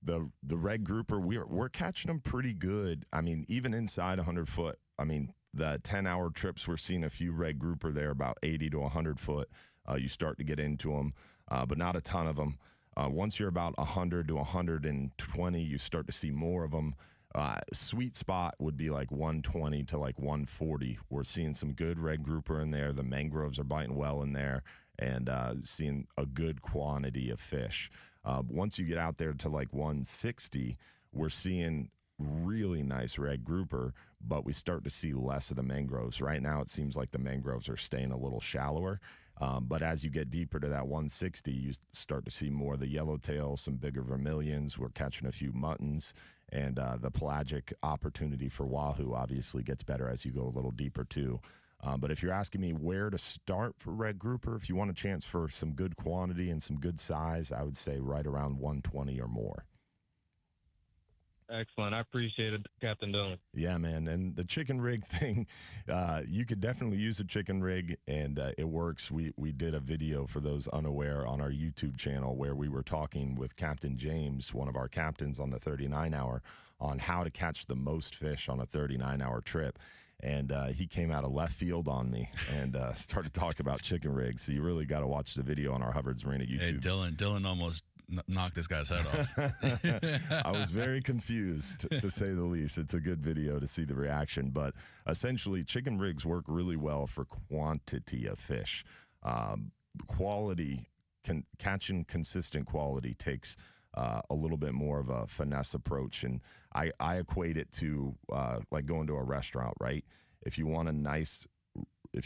the red grouper, we're catching them pretty good. I mean, even inside 100 foot. I mean, the 10-hour trips, we're seeing a few red grouper there, about 80 to 100 foot. You start to get into them, but not a ton of them. Once you're about 100 to 120, you start to see more of them. Sweet spot would be like 120 to like 140. We're seeing some good red grouper in there. The mangroves are biting well in there, and seeing a good quantity of fish. Once you get out there to like 160, we're seeing really nice red grouper, but we start to see less of the mangroves. Right now, it seems like the mangroves are staying a little shallower. But as you get deeper to that 160, you start to see more of the yellowtail, some bigger vermilions. We're catching a few muttons, and the pelagic opportunity for wahoo obviously gets better as you go a little deeper too. But if you're asking me where to start for red grouper, if you want a chance for some good quantity and some good size, I would say right around 120 or more. Excellent. I appreciate it, Captain Dylan. Yeah, man. And the chicken rig thing, you could definitely use a chicken rig, and it works. We did a video for those unaware on our YouTube channel where we were talking with Captain James, one of our captains on the 39-hour, on how to catch the most fish on a 39-hour trip. And he came out of left field on me and started talking about chicken rigs. So you really got to watch the video on our Hubbard's Marina YouTube. Hey, Dylan almost knocked this guy's head off. I was very confused, to say the least. It's a good video to see the reaction. But essentially, chicken rigs work really well for quantity of fish. Catching consistent quality takes a little bit more of a finesse approach. And I equate it to like going to a restaurant, right? If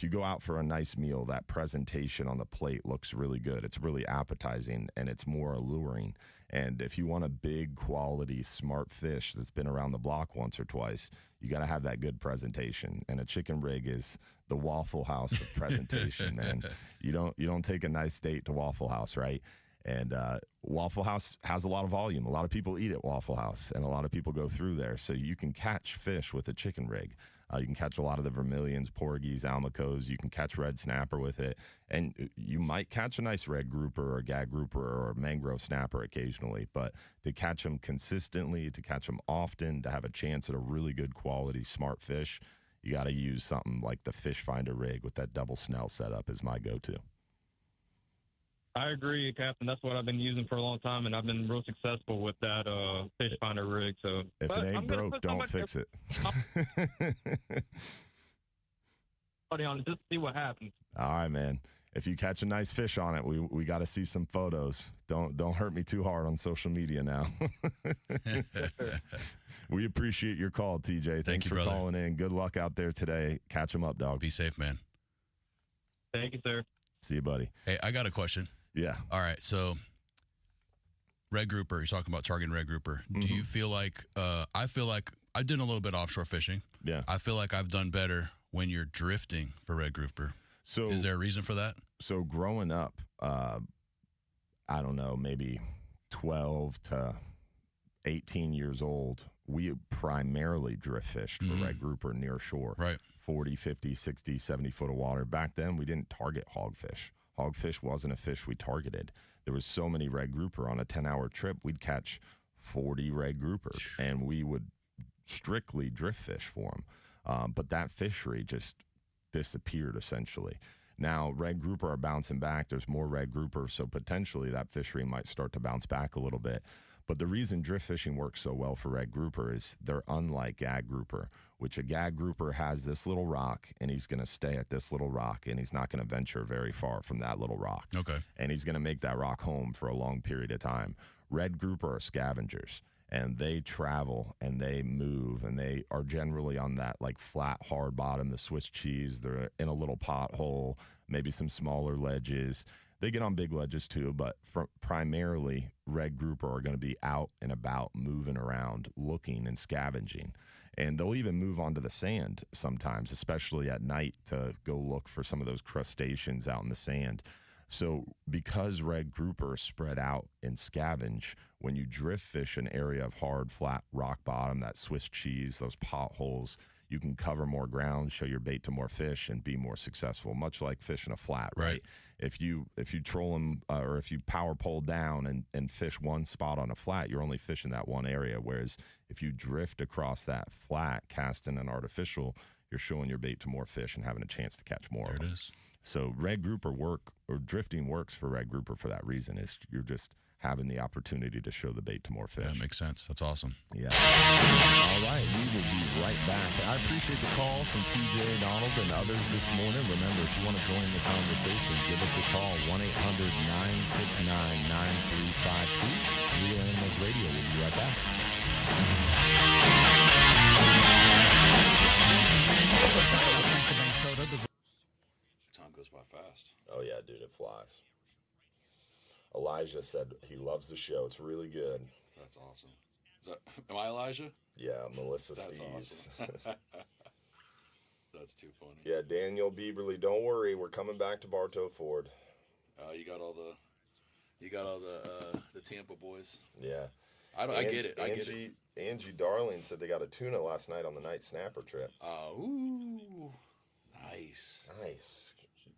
you go out for a nice meal, that presentation on the plate looks really good. It's really appetizing, and it's more alluring. And if you want a big quality, smart fish that's been around the block once or twice, you got to have that good presentation. And a chicken rig is the Waffle House of presentation, man. You don't take a nice date to Waffle House, right? And Waffle House has a lot of volume. A lot of people eat at Waffle House, and a lot of people go through there. So you can catch fish with a chicken rig. You can catch a lot of the vermilions, porgies, almacos. You can catch red snapper with it. And you might catch a nice red grouper or gag grouper or mangrove snapper occasionally. But to catch them consistently, to catch them often, to have a chance at a really good quality, smart fish, you got to use something like the Fish Finder rig with that double snell setup is my go-to. I agree, Captain. That's what I've been using for a long time, and I've been real successful with that Fish Finder rig. So if it ain't broke, don't fix it. On it, just see what happens. All right, man. If you catch a nice fish on it, we got to see some photos. Don't hurt me too hard on social media now. We appreciate your call, TJ. Thanks for brother. Calling in. Good luck out there today. Catch them up, dog. Be safe, man. Thank you, sir. See you, buddy. Hey, I got a question. Yeah. All right. So, red grouper, you're talking about targeting red grouper. Mm-hmm. Do you feel like, I feel like I did a little bit offshore fishing. Yeah. I feel like I've done better when you're drifting for red grouper. So, is there a reason for that? So growing up, I don't know, maybe 12 to 18 years old, we primarily drift fished for red grouper near shore. Right. 40, 50, 60, 70 foot of water. Back then, we didn't target hogfish. Hogfish wasn't a fish we targeted. There was so many red grouper on a 10-hour trip, we'd catch 40 red grouper, and we would strictly drift fish for them. But that fishery just disappeared, essentially. Now, red grouper are bouncing back. There's more red grouper, so potentially that fishery might start to bounce back a little bit. But the reason drift fishing works so well for red grouper is they're unlike gag grouper, which a gag grouper has this little rock, and he's going to stay at this little rock, and he's not going to venture very far from that little rock. Okay. And he's going to make that rock home for a long period of time. Red grouper are scavengers, and they travel and they move, and they are generally on that like flat, hard bottom, the Swiss cheese. They're in a little pothole, maybe some smaller ledges. They get on big ledges too, but primarily red grouper are going to be out and about, moving around, looking and scavenging. And they'll even move onto the sand sometimes, especially at night, to go look for some of those crustaceans out in the sand. So because red grouper spread out and scavenge, when you drift fish an area of hard, flat rock bottom, that Swiss cheese, those potholes, you can cover more ground, show your bait to more fish, and be more successful, much like fishing a flat, right? If you troll them or if you power pole down and fish one spot on a flat, you're only fishing that one area. Whereas if you drift across that flat, casting an artificial, you're showing your bait to more fish and having a chance to catch more. There of it them. is. So red grouper drifting works for red grouper for that reason. Is you're just having the opportunity to show the bait to more fish. That makes sense. That's awesome. Yeah. All right, we will be right back. I appreciate the call from TJ, Donald, and others this morning. Remember, if you want to join the conversation, give us a call, 1-800-969-9352. Real Animals Radio. We'll be right back. Time goes by fast. Oh, yeah, dude, it flies. Elijah said he loves the show. It's really good. That's awesome. Am I Elijah? Yeah, Melissa That's Steves. awesome. That's too funny. Yeah, Daniel Bieberly, don't worry. We're coming back to Bartow Ford. You got all the Tampa boys. Yeah. I get it. I get it. Angie Darling said they got a tuna last night on the night snapper trip. Ooh. Nice. Nice.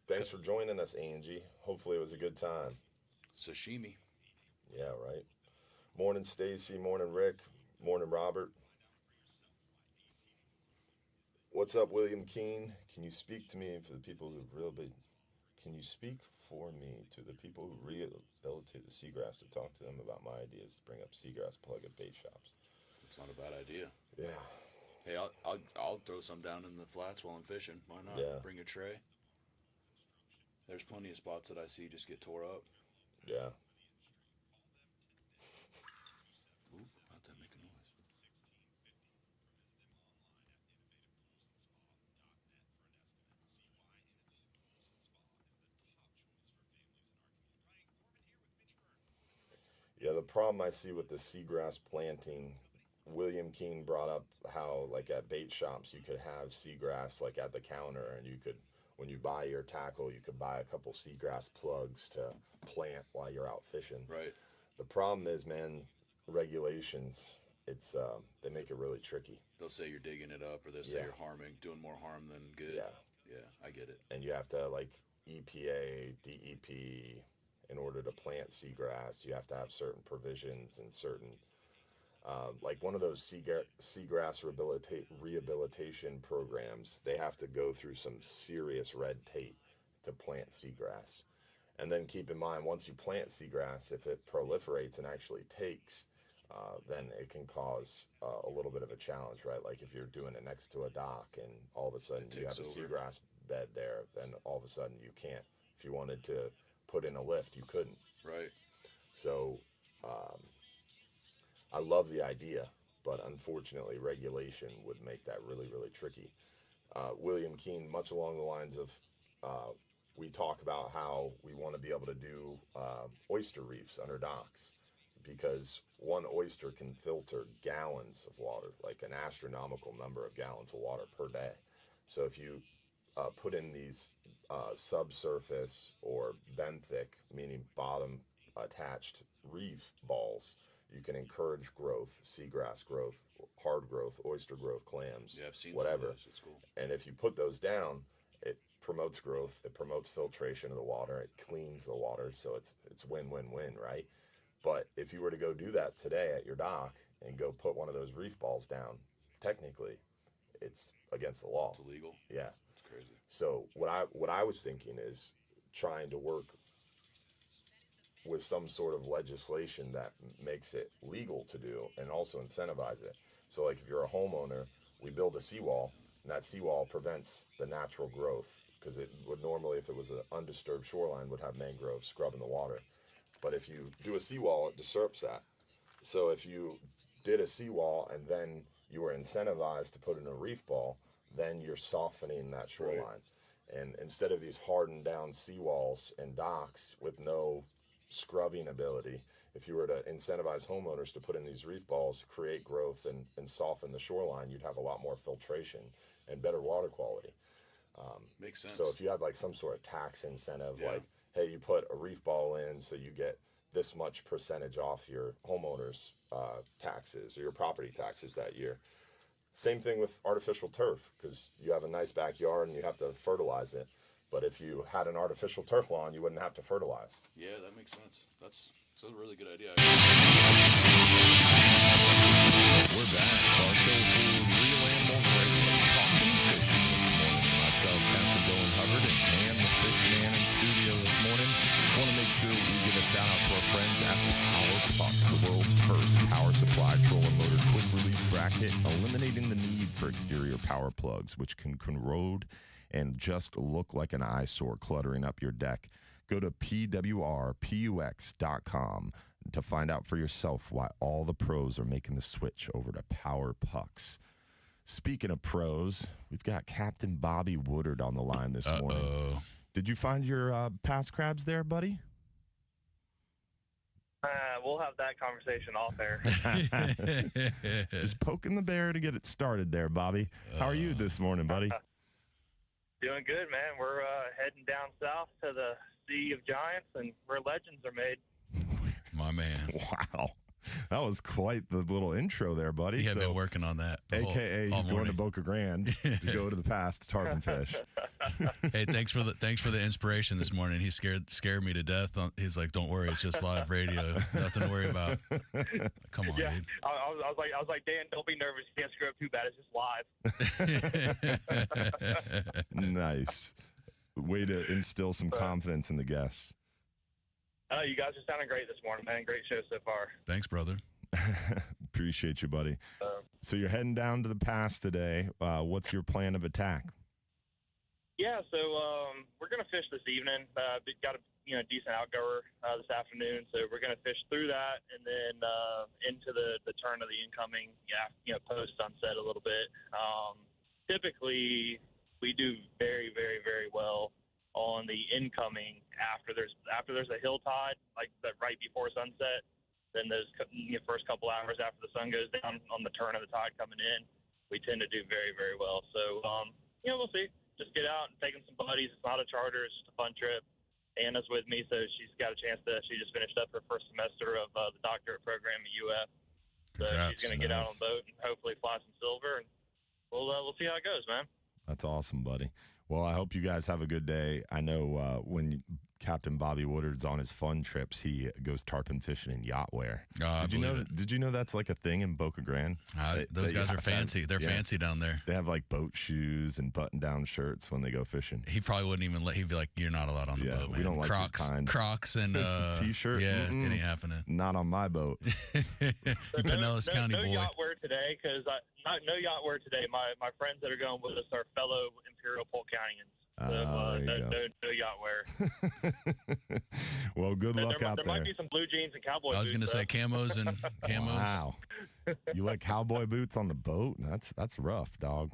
Thanks for joining us, Angie. Hopefully it was a good time. Sashimi. Yeah, right. Morning, Stacy. Morning, Rick. Morning, Robert. What's up, William Keene? Can you speak to me for the people who really... Can you speak for me to the people who rehabilitate the seagrass to talk to them about my ideas to bring up seagrass plug at bait shops? It's not a bad idea. Yeah. Hey, I'll throw some down in the flats while I'm fishing. Why not? Yeah. Bring a tray. There's plenty of spots that I see just get tore up. Yeah. Ooh, how'd that make a noise? Yeah, the problem I see with the seagrass planting, William Keene brought up how, like, at bait shops, you could have seagrass, like, at the counter, and you could, when you buy your tackle, you could buy a couple seagrass plugs to plant while you're out fishing. Right. The problem is, man, regulations, it's they make it really tricky. They'll say you're digging it up, or they'll say you're doing more harm than good. Yeah. Yeah, I get it. And you have to, like, EPA, DEP, in order to plant seagrass, you have to have certain provisions and certain, like one of those seagrass rehabilitation programs, they have to go through some serious red tape to plant seagrass. And then keep in mind, once you plant seagrass, if it proliferates and actually takes, then it can cause a little bit of a challenge, right? Like if you're doing it next to a dock and all of a sudden you have a seagrass bed there, then all of a sudden you can't. If you wanted to put in a lift, you couldn't. Right. So I love the idea, but unfortunately regulation would make that really, really tricky. William Keene, much along the lines of we talk about how we want to be able to do oyster reefs under docks, because one oyster can filter gallons of water, like an astronomical number of gallons of water per day. So if you put in these subsurface or benthic, meaning bottom attached reef balls, you can encourage growth, seagrass growth, hard growth, oyster growth, clams, yeah, I've seen whatever. Some of those. It's cool. And if you put those down, it promotes growth, it promotes filtration of the water, it cleans the water, so it's win-win-win, right? But if you were to go do that today at your dock and go put one of those reef balls down, technically, it's against the law. It's illegal. Yeah. It's crazy. So what I was thinking is trying to work with some sort of legislation that makes it legal to do and also incentivize it. So like if you're a homeowner, we build a seawall, and that seawall prevents the natural growth, because it would normally, if it was an undisturbed shoreline, would have mangroves scrubbing the water. But if you do a seawall, it disrupts that. So if you did a seawall and then you were incentivized to put in a reef ball, then you're softening that shoreline. Right. And instead of these hardened down seawalls and docks with no scrubbing ability, if you were to incentivize homeowners to put in these reef balls, create growth and soften the shoreline, you'd have a lot more filtration and better water quality. Makes sense. So if you had like some sort of tax incentive, like, hey, you put a reef ball in so you get this much percentage off your homeowner's taxes or your property taxes that year. Same thing with artificial turf, because you have a nice backyard and you have to fertilize it. But if you had an artificial turf lawn, you wouldn't have to fertilize. Yeah, that makes sense. That's a really good idea. We're back. Bartow for Real Animal Radio Talking Fishing this morning. Myself, Captain Hubbard, and the fish man in studio this morning. I want to make sure we give a shout out to our friends at Power Puck, the world's first power supply trolling motor quick release bracket, eliminating the need for exterior power plugs, which can corrode and just look like an eyesore cluttering up your deck. Go to pwrpux.com to find out for yourself why all the pros are making the switch over to Power Pucks. Speaking of pros, we've got Captain Bobby Woodard on the line this morning. Did you find your past crabs there, buddy? We'll have that conversation off air. Just poking the bear to get it started there, Bobby. How are you this morning, buddy? Doing good, man. We're heading down south to the Sea of Giants, and where legends are made. My man. Wow. That was quite the little intro there, buddy. He had been working on that. AKA he's going to Boca Grande to go to the past to tarpon fish. Hey, thanks for the inspiration this morning. He scared me to death. He's like, "Don't worry, it's just live radio. Nothing to worry about." Come on, yeah, dude. I was like, Dan, don't be nervous. You can't screw up too bad. It's just live. Nice. Way to instill some confidence in the guests. You guys are sounding great this morning, man. Great show so far. Thanks, brother. Appreciate you, buddy. So you're heading down to the pass today. What's your plan of attack? Yeah, so we're going to fish this evening. We've got a decent outgoer this afternoon, so we're going to fish through that and then into the turn of the incoming, post sunset a little bit. Typically, we do very, very, very well on the incoming after there's a hill tide, like that right before sunset. Then those first couple hours after the sun goes down on the turn of the tide coming in, we tend to do very, very well. So we'll see. Just get out and taking some buddies. It's not a charter; it's just a fun trip. Anna's with me, so she's got a chance to. She just finished up her first semester of the doctorate program at UF. So she's going to get out on the boat and hopefully fly some silver, and we'll see how it goes, man. That's awesome, buddy. Well, I hope you guys have a good day. I know when Captain Bobby Woodard's on his fun trips, he goes tarpon fishing in yacht wear. Did you know that's like a thing in Boca Grande? Those guys are fancy. They're fancy down there. They have like boat shoes and button-down shirts when they go fishing. He probably wouldn't even let. He'd be like, "You're not allowed on the boat, man. We don't like Crocs and t-shirt. Yeah, it ain't happening. Not on my boat." You Pinellas County boy. No yacht wear today, because no yacht wear today. My friends that are going with us are fellow Imperial Polk Countyans. So, no yacht wear. Well, good luck out there. There might be some blue jeans and cowboy boots. I was going to say camos and camos. Wow. You like cowboy boots on the boat? That's rough, dog.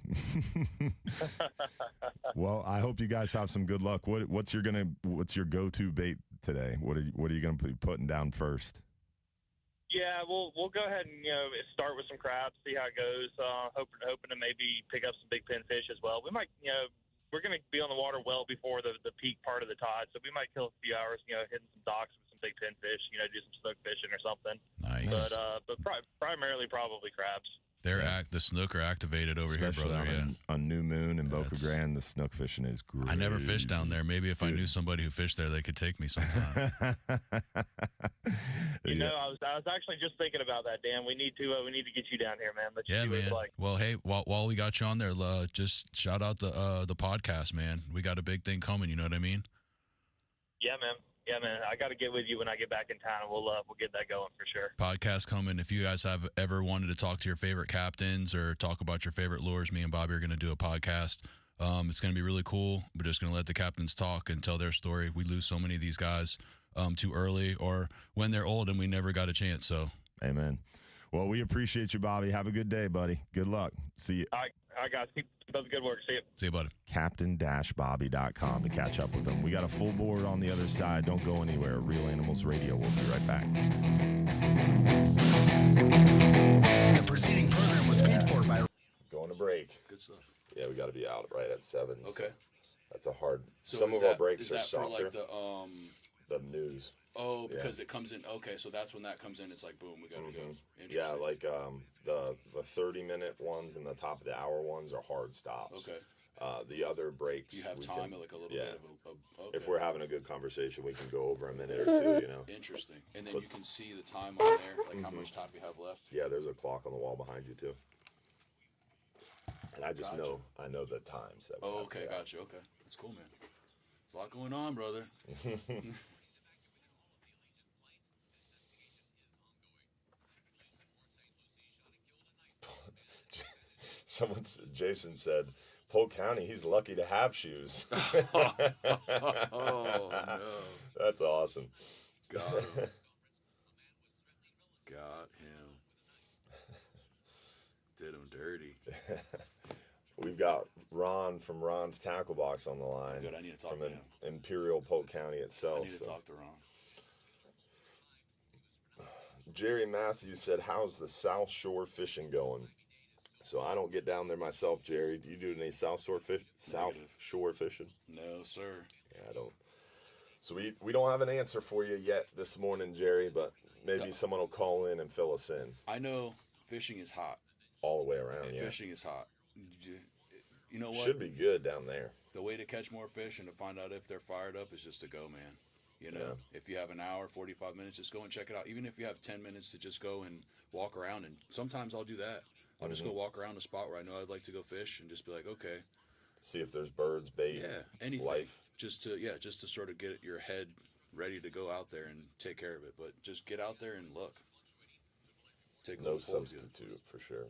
Well, I hope you guys have some good luck. What's your go-to bait today? What are you going to be putting down first? Yeah, we'll go ahead and start with some crabs, see how it goes. Hoping to maybe pick up some big pinfish as well. We might we're going to be on the water well before the peak part of the tide, so we might kill a few hours, hitting some docks with some big pinfish, do some snook fishing or something. Nice. But primarily probably crabs. The snook are activated over Especially here, brother. On New Moon and Boca Grande, the snook fishing is great. I never fished down there. Maybe if I knew somebody who fished there, they could take me sometime. I was actually just thinking about that, Dan. We need to get you down here, man. Let's see what it's like. Well, hey, while we got you on there, just shout out the podcast, man. We got a big thing coming. You know what I mean? Yeah, man. Yeah, man, I got to get with you when I get back in town, and we'll get that going for sure. Podcast coming. If you guys have ever wanted to talk to your favorite captains or talk about your favorite lures, me and Bobby are going to do a podcast. It's going to be really cool. We're just going to let the captains talk and tell their story. We lose so many of these guys too early or when they're old and we never got a chance. So, amen. Well, we appreciate you, Bobby. Have a good day, buddy. Good luck. See you. All right, guys. Keep up the good work. See you. See you, buddy. Captain-Bobby.com to catch up with them. We got a full board on the other side. Don't go anywhere. Real Animals Radio. We'll be right back. The preceding program was paid for by... Going to break. Good stuff. Yeah, we got to be out right at 7. Okay. So that's a hard... So some of our breaks are for softer. like the news. Oh, because it comes in. Okay, so that's when that comes in. It's like, boom, we got to go. Yeah, like the 30-minute ones and the top of the hour ones are hard stops. Okay. The other breaks, you have time at like a little bit of okay. If we're having a good conversation, we can go over a minute or two, you know. Interesting. And then you can see the time on there, like how much time you have left. Yeah, there's a clock on the wall behind you too. And I just know the times. That okay, gotcha. Okay, that's cool, man. There's a lot going on, brother. Jason said, Polk County, he's lucky to have shoes. Oh, no. That's awesome. Got him. Got him. Did him dirty. We've got Ron from Ron's Tackle Box on the line. Good, I need to talk from to him. Imperial Polk County itself. I need to talk to Ron. Jerry Matthews said, how's the South Shore fishing going? So I don't get down there myself, Jerry. Do you do any South Shore fishing? No, sir. Yeah, I don't. So we don't have an answer for you yet this morning, Jerry, but maybe someone will call in and fill us in. I know fishing is hot. All the way around, yeah. Fishing is hot. You know what? Should be good down there. The way to catch more fish and to find out if they're fired up is just to go, man. You know, if you have an hour, 45 minutes, just go and check it out. Even if you have 10 minutes to just go and walk around, and sometimes I'll do that. I'll just go walk around a spot where I know I'd like to go fish and just be like, okay. See if there's birds, bait, anything. life. Just to sort of get your head ready to go out there and take care of it. But just get out there and look. Take no substitute for sure.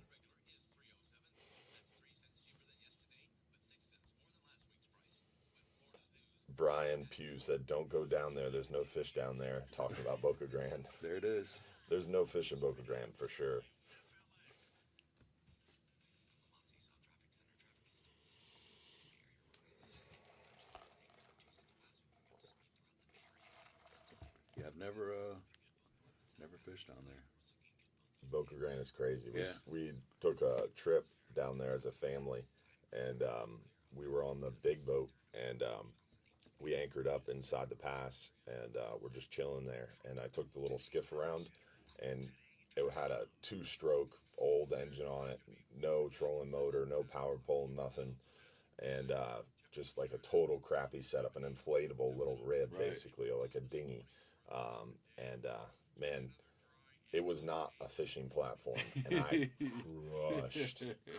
Brian Pugh said, don't go down there. There's no fish down there. Talking about Boca Grande. There it is. There's no fish in Boca Grande for sure. Yeah, I've never fished down there. Boca Grande is crazy. Yeah. We took a trip down there as a family, and we were on the big boat, and we anchored up inside the pass, and we're just chilling there. And I took the little skiff around, and it had a 2-stroke old engine on it, no trolling motor, no power pole, nothing, and just like a total crappy setup, an inflatable little rib, basically, like a dinghy. Man, it was not a fishing platform, and I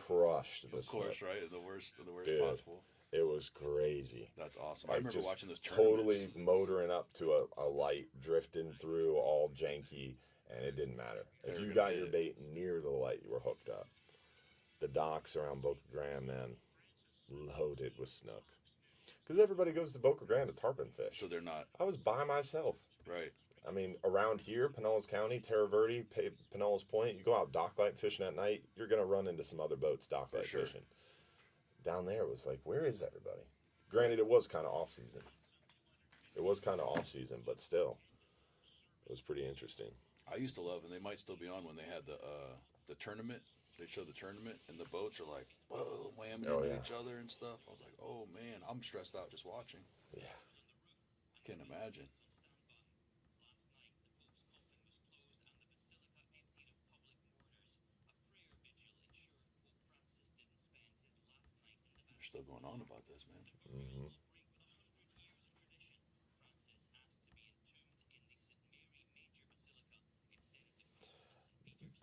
crushed the Of course, slip. right? The worst Dude, possible. It was crazy. That's awesome. Like, I remember just watching those tournaments. totally motoring up to a light, drifting through, all janky, and it didn't matter. If you got your bait near the light, you were hooked up. The docks around Boca Grande, man, loaded with snook. Because everybody goes to Boca Grande to tarpon fish. So they're not. I was by myself. Right. I mean, around here, Pinellas County, Terra Verde, Pinellas Point, you go out docklight fishing at night, you're going to run into some other boats docklight fishing. Down there, it was like, where is everybody? Granted, it was kind of off-season. But still, it was pretty interesting. I used to love, and they might still be on when they had the tournament. They show the tournament, and the boats are like, whoa, whamming into each other and stuff. I was like, oh, man, I'm stressed out just watching. Yeah. Can't imagine. They're still going on about this, man. Mm-hmm.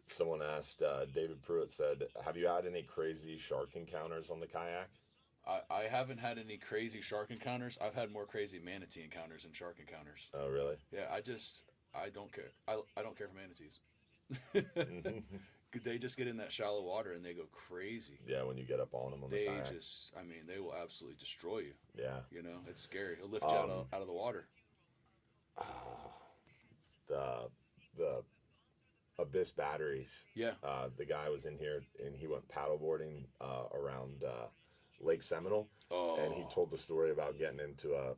Someone asked, David Pruitt said, have you had any crazy shark encounters on the kayak? I haven't had any crazy shark encounters. I've had more crazy manatee encounters than shark encounters. Oh, really? Yeah, I don't care. I don't care for manatees. They just get in that shallow water and they go crazy. Yeah, when you get up on them on the kayak. They will absolutely destroy you. Yeah. You know, it's scary. It'll lift you out of the water. The Abyss batteries. Yeah. The guy was in here and he went paddleboarding around Lake Seminole. Oh. And he told the story about getting into a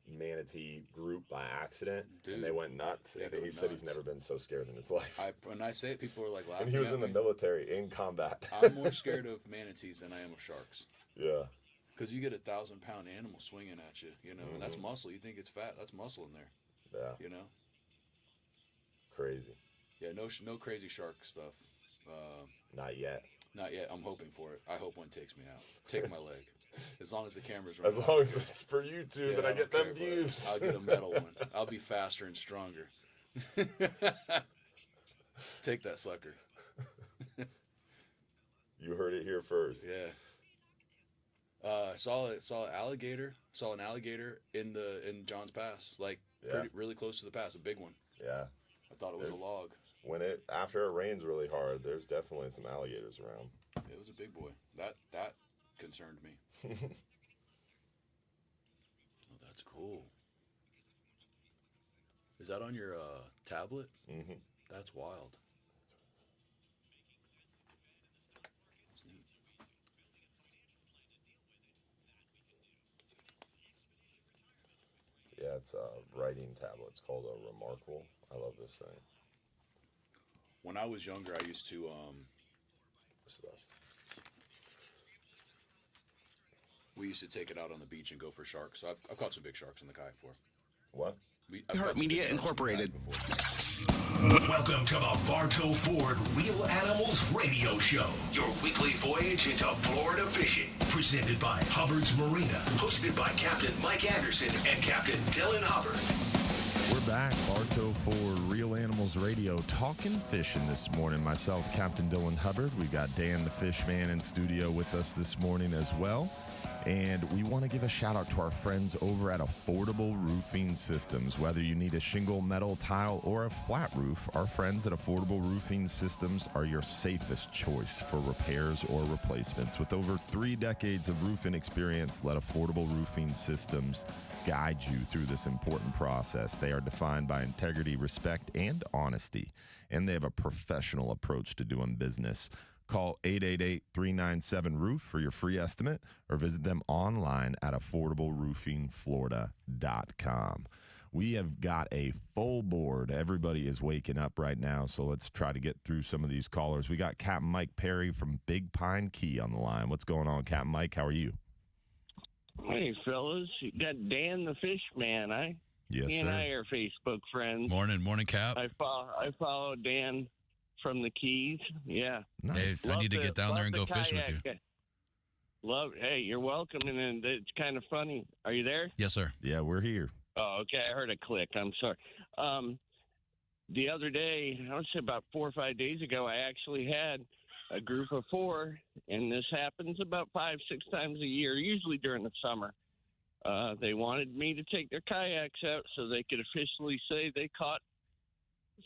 manatee group by accident. Dude, and they went nuts. And he said he's never been so scared in his life. When I say it, people are like laughing. And he was in the military, in combat. I'm more scared of manatees than I am of sharks. Yeah. Because you get a 1,000-pound animal swinging at you, you know, and that's muscle. You think it's fat. That's muscle in there. Yeah. You know? Crazy. Yeah, no crazy shark stuff. Not yet. Not yet. I'm hoping for it. I hope one takes me out. Take my leg. As long as the camera's running. As long as it's for YouTube and I get them views. I'll get a metal one. I'll be faster and stronger. Take that sucker. You heard it here first. Yeah. Saw an alligator in Johns Pass, like really close to the pass, a big one. Yeah. I thought it was a log. After it rains really hard, there's definitely some alligators around. It was a big boy. That concerned me. Oh, that's cool. Is that on your tablet? Mm-hmm. That's wild. That's neat. Yeah, it's a writing tablet. It's called a Remarkable. I love this thing. When I was younger, I used to we used to take it out on the beach and go for sharks. So I've caught some big sharks in the kayak before. What? Heart Media Incorporated. Welcome to the Bartow Ford Real Animals Radio Show, your weekly voyage into Florida fishing. Presented by Hubbard's Marina, hosted by Captain Mike Anderson and Captain Dylan Hubbard. We're back, Bartow for Real Animals Radio, talking fishing this morning. Myself, Captain Dylan Hubbard. We've got Dan the Fishman in studio with us this morning as well. And we want to give a shout out to our friends over at Affordable Roofing Systems. Whether you need a shingle, metal, tile, or a flat roof, our friends at Affordable Roofing Systems are your safest choice for repairs or replacements. With over 3 decades of roofing experience, let Affordable Roofing Systems guide you through this important process. They are defined by integrity, respect, and honesty, and they have a professional approach to doing business. Call 888-397-ROOF for your free estimate or visit them online at affordableroofingflorida.com. We have got a full board. Everybody is waking up right now, so let's try to get through some of these callers. We got Captain Mike Perry from Big Pine Key on the line. What's going on, Captain Mike? How are you? Hey, fellas. You got Dan the Fishman, Yes, he sir. and I are Facebook friends. Morning, Cap. I follow Dan from the Keys. Yeah. Nice. Hey, I need to get down there and go fishing with you. Hey, you're welcome. And it's kind of funny. Are you there? Yes, sir. Yeah, we're here. Oh, okay. I heard a click. I'm sorry. The other day, I would say about 4 or 5 days ago, I actually had a group of 4, and this happens about 5-6 times a year, usually during the summer. They wanted me to take their kayaks out so they could officially say they caught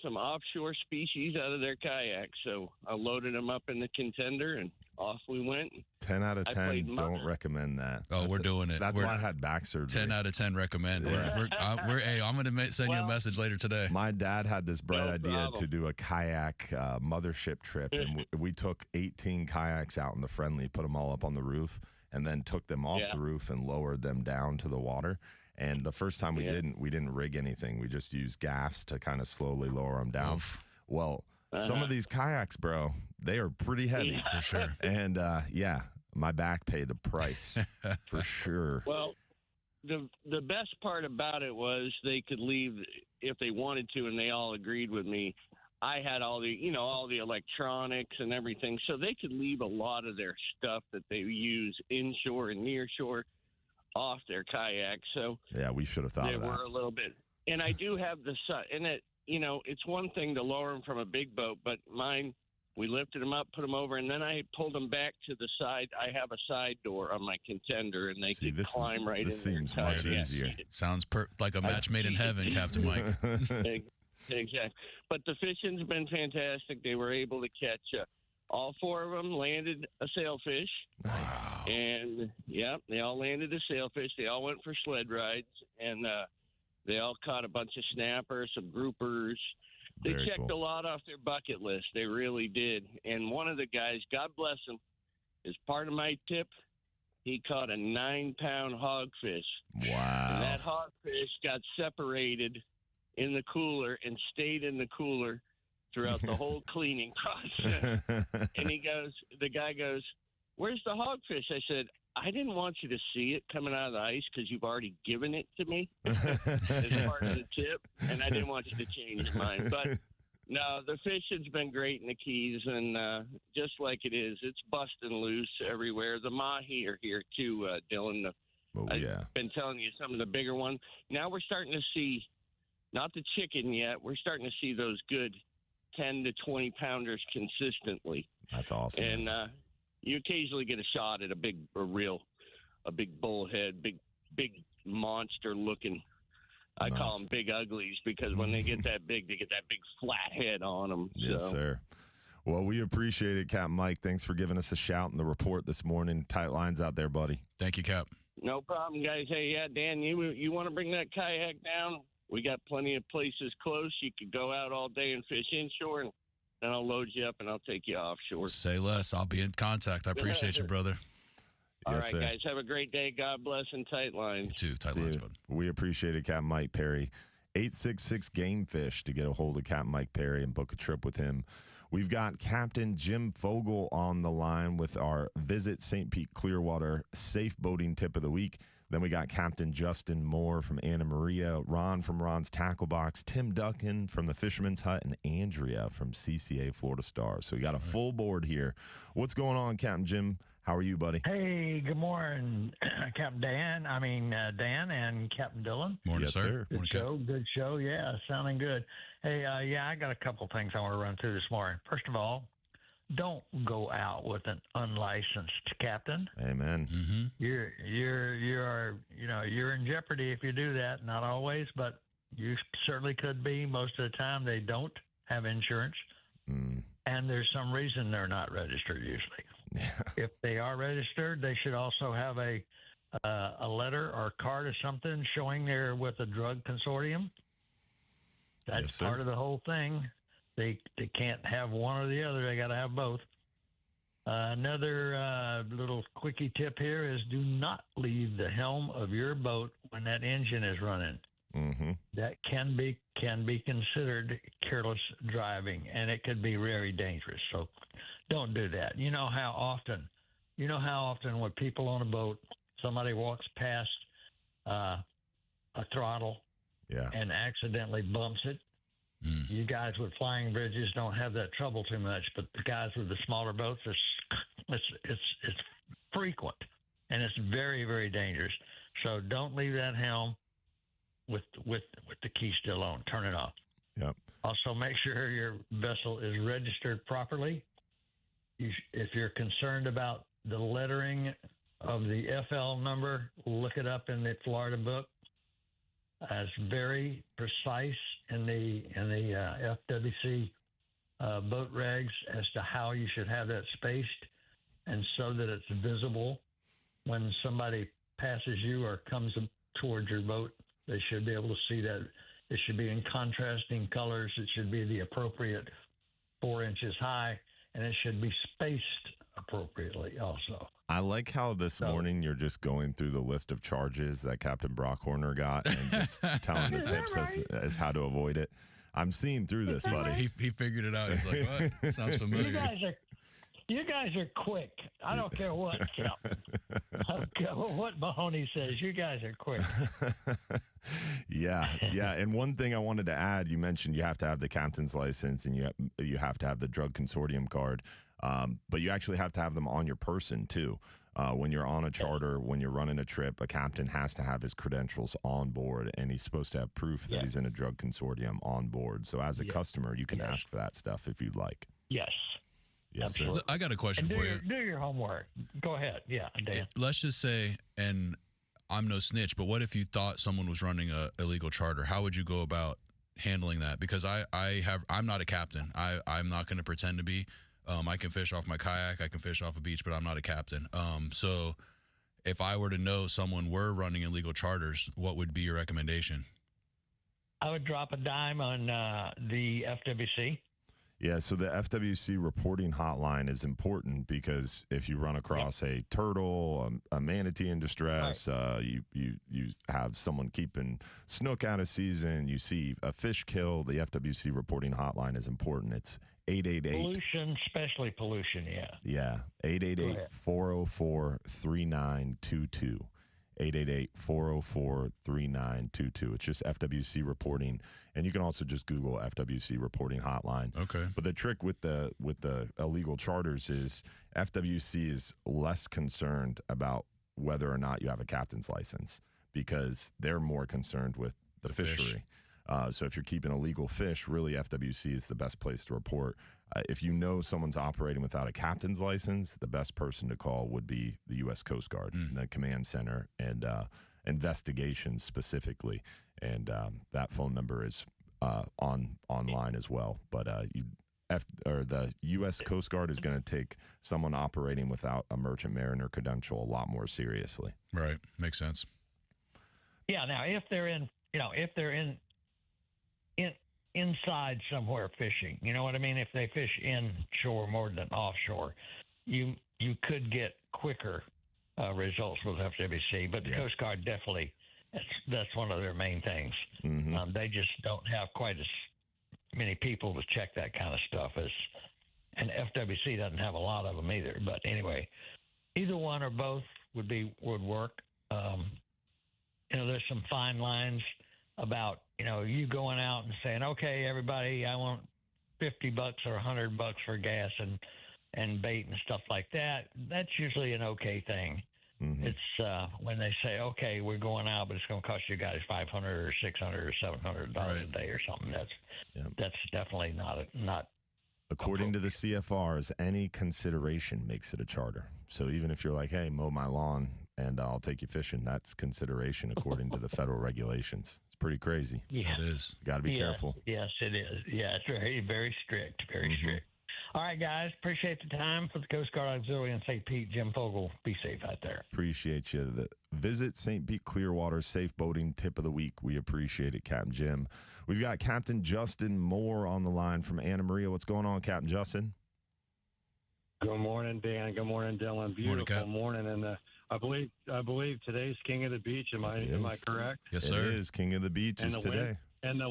some offshore species out of their kayaks. So I loaded them up in the contender, and off we went. 10 out of 10 don't recommend that. Oh, we're doing it. That's why I had back surgery. 10 out of 10 recommend. Yeah. Hey, I'm going to send you a message later today. My dad had this bright idea to do a kayak mothership trip, and we took 18 kayaks out in the Friendly, put them all up on the roof, and then took them off the roof and lowered them down to the water. And the first time we didn't rig anything. We just used gaffs to kind of slowly lower them down. Oof. Well, some of these kayaks, bro, they are pretty heavy for sure. And my back paid the price for sure. Well, the best part about it was they could leave if they wanted to, and they all agreed with me. I had all the electronics and everything, so they could leave a lot of their stuff that they use inshore and near shore off their kayak. So yeah, we should have thought of that. They were a little bit. And I do have the sun, and it's one thing to lower them from a big boat, but mine We lifted them up, put them over, and then I pulled them back to the side. I have a side door on my contender, and they can climb right in. This seems there. much easier. Sounds like a match made in heaven, Captain Mike. Exactly. But the fishing's been fantastic. They were able to catch all 4 of them landed a sailfish. Nice. And, yeah, they all landed a sailfish. They all went for sled rides, and they all caught a bunch of snappers, some groupers. They Very checked cool. a lot off their bucket list. They really did. And one of the guys, God bless him, as part of my tip, he caught a 9-pound hogfish. Wow. And that hogfish got separated in the cooler and stayed in the cooler throughout the whole cleaning process. And the guy goes, "Where's the hogfish?" I said, "I didn't want you to see it coming out of the ice because you've already given it to me as part of the tip, and I didn't want you to change your mind." But no, the fishing's been great in the Keys, and just like it is, it's busting loose everywhere. The mahi are here too, Dylan. I've been telling you some of the bigger ones. Now we're starting to see, not the chicken yet, we're starting to see those good 10 to 20 pounders consistently. That's awesome. And you occasionally get a shot at a big bullhead, big monster looking. I call them big uglies because when they get that big, they get that big flat head on them. Yes, sir. Well, we appreciate it, Cap Mike. Thanks for giving us a shout in the report this morning. Tight lines out there, buddy. Thank you, Cap. No problem, guys. Hey, yeah, Dan, you want to bring that kayak down? We got plenty of places close. You could go out all day and fish inshore, and then I'll load you up and I'll take you offshore. Say less. I'll be in contact. I appreciate you, brother. All Yes, right, sir. guys. Have a great day. God bless and tight lines. You too. Tight See lines, you. bud. We appreciate it, Cap Mike Perry. 866 Game Fish to get a hold of Cap Mike Perry and book a trip with him. We've got Captain Jim Fogel on the line with our Visit St. Pete Clearwater Safe Boating Tip of the Week. Then we got Captain Justin Moore from Anna Maria, Ron from Ron's Tackle Box, Tim Duncan from the Fisherman's Hut, and Andrea from 6a-8a Florida Stars. So we got a full board here. What's going on, Captain Jim? How are you, buddy? Hey, good morning, Captain Dan and Captain Dylan. Morning, Yes, sir. sir. Good show. Yeah, sounding good. Hey, I got a couple things I want to run through this morning. First of all, don't go out with an unlicensed captain. Amen. Mm-hmm. You're in jeopardy if you do that. Not always, but you certainly could be. Most of the time, they don't have insurance, and there's some reason they're not registered usually. If they are registered, they should also have a letter or card or something showing they're with a drug consortium. That's Yes, sir. part of the whole thing. They can't have one or the other. They got to have both. Another little quickie tip here is do not leave the helm of your boat when that engine is running. Mm-hmm. That can be considered careless driving, and it could be very dangerous. So don't do that. You know how often when people on a boat, somebody walks past a throttle and accidentally bumps it. You guys with flying bridges don't have that trouble too much, but the guys with the smaller boats, it's frequent, and it's very, very dangerous. So don't leave that helm with the key still on. Turn it off. Yep. Also, make sure your vessel is registered properly. If you're concerned about the lettering of the FL number, look it up in the Florida book. It's very precise in the FWC boat regs as to how you should have that spaced, and so that it's visible when somebody passes you or comes towards your boat. They should be able to see that. It should be in contrasting colors. It should be the appropriate 4 inches high, and it should be spaced appropriately also. I like how this morning you're just going through the list of charges that Captain Brockhorner got and just telling the tips as how to avoid it. I'm seeing through this, buddy. He figured it out. He's like, what? Sounds familiar. You guys are quick. I don't care what, Captain. I don't care what Mahoney says. You guys are quick. Yeah. And one thing I wanted to add, you mentioned you have to have the captain's license and you have to have the drug consortium card, but you actually have to have them on your person too. When you're on a charter, when you're running a trip, a captain has to have his credentials on board, and he's supposed to have proof that he's in a drug consortium on board. So as a customer, you can ask for that stuff if you'd like. Yes. Yes, sir. I got a question for you. Do your homework. Go ahead. Yeah, Dan. Let's just say, and I'm no snitch, but what if you thought someone was running a illegal charter? How would you go about handling that? Because I'm not a captain. I'm not going to pretend to be. I can fish off my kayak. I can fish off a beach, but I'm not a captain. So if I were to know someone were running illegal charters, what would be your recommendation? I would drop a dime on the FWC. Yeah, so the FWC reporting hotline is important because if you run across a turtle, a manatee in distress, you have someone keeping snook out of season, you see a fish kill, the FWC reporting hotline is important. It's 888. Pollution, especially pollution, yeah. Yeah, 888-404-3922. 888-404-3922. It's just FWC reporting, and you can also just Google FWC reporting hotline. Okay. But the trick with the illegal charters is FWC is less concerned about whether or not you have a captain's license because they're more concerned with the fishery. So if you're keeping illegal fish, really FWC is the best place to report. If you know someone's operating without a captain's license, the best person to call would be the U.S. Coast Guard, the command center, and investigations specifically. And that phone number is online as well. But the U.S. Coast Guard is going to take someone operating without a merchant mariner credential a lot more seriously. Right, makes sense. Yeah. Now, if they're inside somewhere fishing, you know what I mean? If they fish inshore more than offshore, you could get quicker results with FWC. But the Coast Guard definitely, that's one of their main things. Mm-hmm. They just don't have quite as many people to check that kind of stuff and FWC doesn't have a lot of them either. But anyway, either one or both would work. There's some fine lines about, you going out and saying, okay, everybody, I want $50 or $100 for gas and bait and stuff like that. That's usually an okay thing. Mm-hmm. It's when they say, okay, we're going out, but it's going to cost you guys $500 or $600 or $700 a day or something. That's definitely not. According to the CFRs, any consideration makes it a charter. So even if you're like, hey, mow my lawn and I'll take you fishing, that's consideration according to the federal regulations. It's pretty crazy. Yeah, it is. You got to be careful. Yes, it is. Yeah, it's very, very strict. Very strict. All right, guys. Appreciate the time. For the Coast Guard Auxiliary in St. Pete, Jim Fogle, be safe out there. Appreciate you. Visit St. Pete Clearwater Safe Boating Tip of the Week. We appreciate it, Captain Jim. We've got Captain Justin Moore on the line from Anna Maria. What's going on, Captain Justin? Good morning, Dan. Good morning, Dylan. Beautiful morning. And I believe today's King of the Beach. Am I correct? Yes, sir. It is. King of the Beach is today. And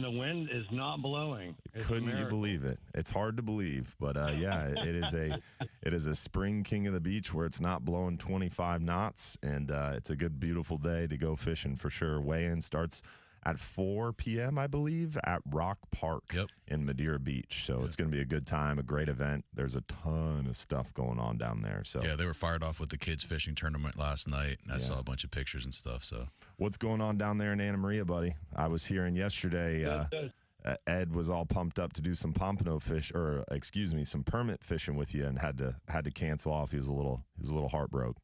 the wind is not blowing. Couldn't you believe it? It's hard to believe, but it is a spring King of the Beach where it's not blowing 25 knots, and it's a good, beautiful day to go fishing for sure. Weigh-in starts at 4 p.m., I believe, at Rock Park in Madeira Beach. So it's going to be a good time, a great event. There's a ton of stuff going on down there. So they were fired off with the kids fishing tournament last night, and I saw a bunch of pictures and stuff. So what's going on down there in Anna Maria, buddy? I was hearing yesterday Ed was all pumped up to do some pompano some permit fishing with you, and had to cancel off. He was a little heartbroken.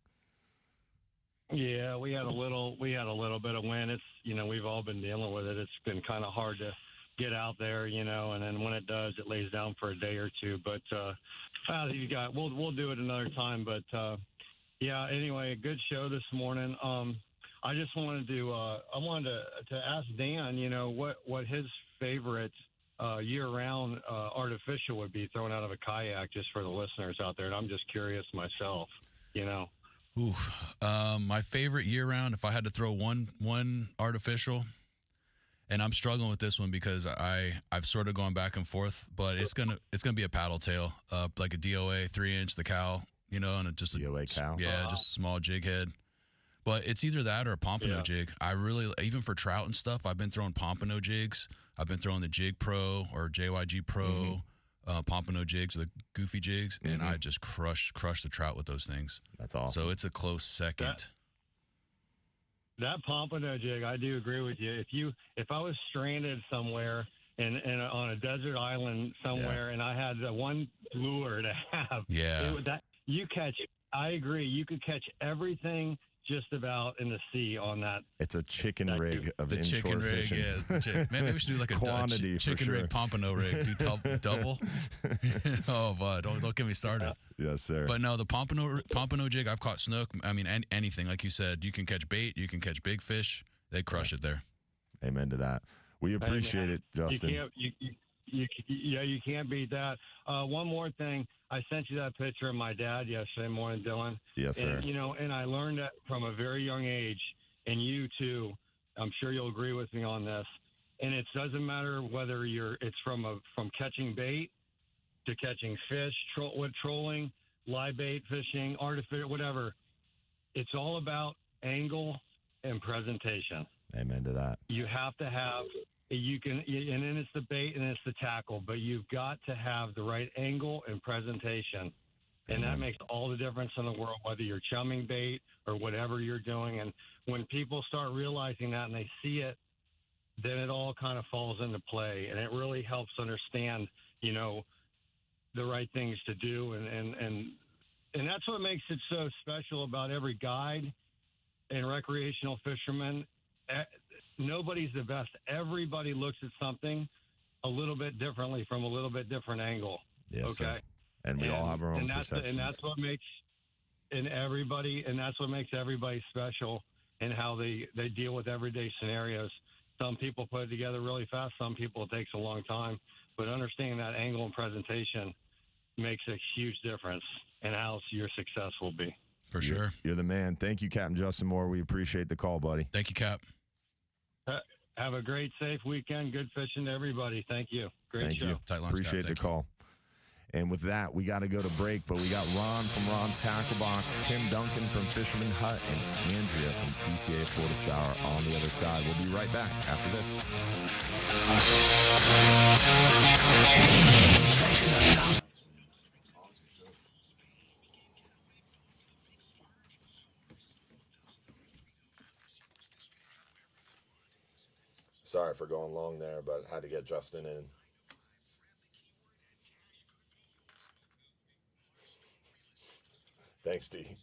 Yeah, we had a little bit of wind. It's we've all been dealing with it. It's been kind of hard to get out there, and then when it does, it lays down for a day or two. But we'll do it another time. But anyway, a good show this morning. I just wanted to ask Dan, what his favorite year-round artificial would be thrown out of a kayak, just for the listeners out there. And I'm just curious myself, My favorite year-round, if I had to throw one artificial, and I'm struggling with this one because I've sort of gone back and forth, but it's gonna be a paddle tail, like a DOA 3-inch, the cow, and just a DOA cow. Yeah, just a small jig head. But it's either that or a pompano jig. I really, even for trout and stuff, I've been throwing pompano jigs. I've been throwing the Jig Pro or JYG Pro. Pompano jigs, the goofy jigs, and I just crush the trout with those things. That's awesome. So it's a close second. That pompano jig, I do agree with you. If I was stranded somewhere and on a desert island somewhere, and I had the one lure to have. Yeah. I agree. You could catch everything just about in the sea on that. It's a chicken rig of the inshore chicken rig, fishing. yeah. Maybe we should do like a quantity chicken for rig sure. pompano rig. Do double. Oh, but don't get me started. Yes, sir. But no, the pompano jig, I've caught snook. I mean, anything. Like you said, you can catch bait, you can catch big fish. They crush it there. Amen to that. We appreciate it, Justin. You can't beat that. One more thing. I sent you that picture of my dad yesterday morning, Dylan. Yes, sir. And, and I learned that from a very young age, and you too. I'm sure you'll agree with me on this. And it doesn't matter whether it's from catching bait to catching fish, trolling, live bait fishing, artificial, whatever. It's all about angle and presentation. Amen to that. You have to have. And then it's the bait and it's the tackle, but you've got to have the right angle and presentation. And that makes all the difference in the world, whether you're chumming bait or whatever you're doing. And when people start realizing that and they see it, then it all kind of falls into play. And it really helps understand, the right things to do. And that's what makes it so special about every guide and recreational fisherman. Nobody's the best. Everybody looks at something a little bit differently from a little bit different angle. Yes, okay. Sir. And we all have our own perceptions. And that's what makes everybody special in how they deal with everyday scenarios. Some people put it together really fast. Some people it takes a long time. But understanding that angle and presentation makes a huge difference in how your success will be. For sure. You're the man. Thank you, Captain Justin Moore. We appreciate the call, buddy. Thank you, Cap. Have a great, safe weekend. Good fishing to everybody. Thank you. Great Thank show. you. Appreciate the call. And with that, we got to go to break, but we got Ron from Ron's Tackle Box, Tim Duncan from Fisherman Hut, and Andrea from 6a-8a Florida Star on the other side. We'll be right back after this. Sorry for going long there, but had to get Justin in. Thanks, D.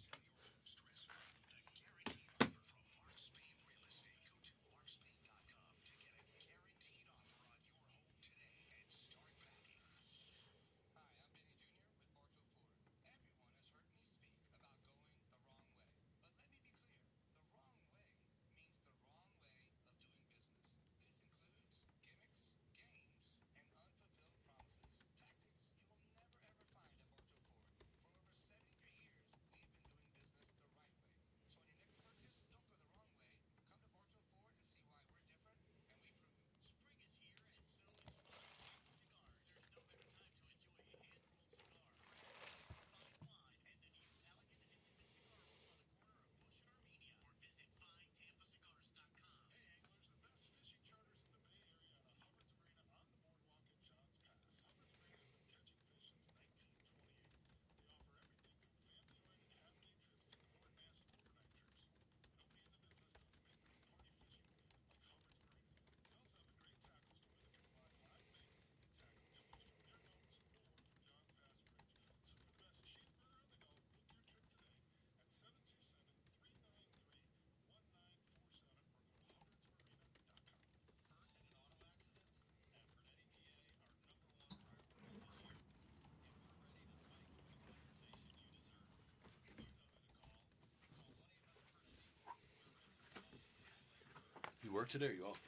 Work today or you off?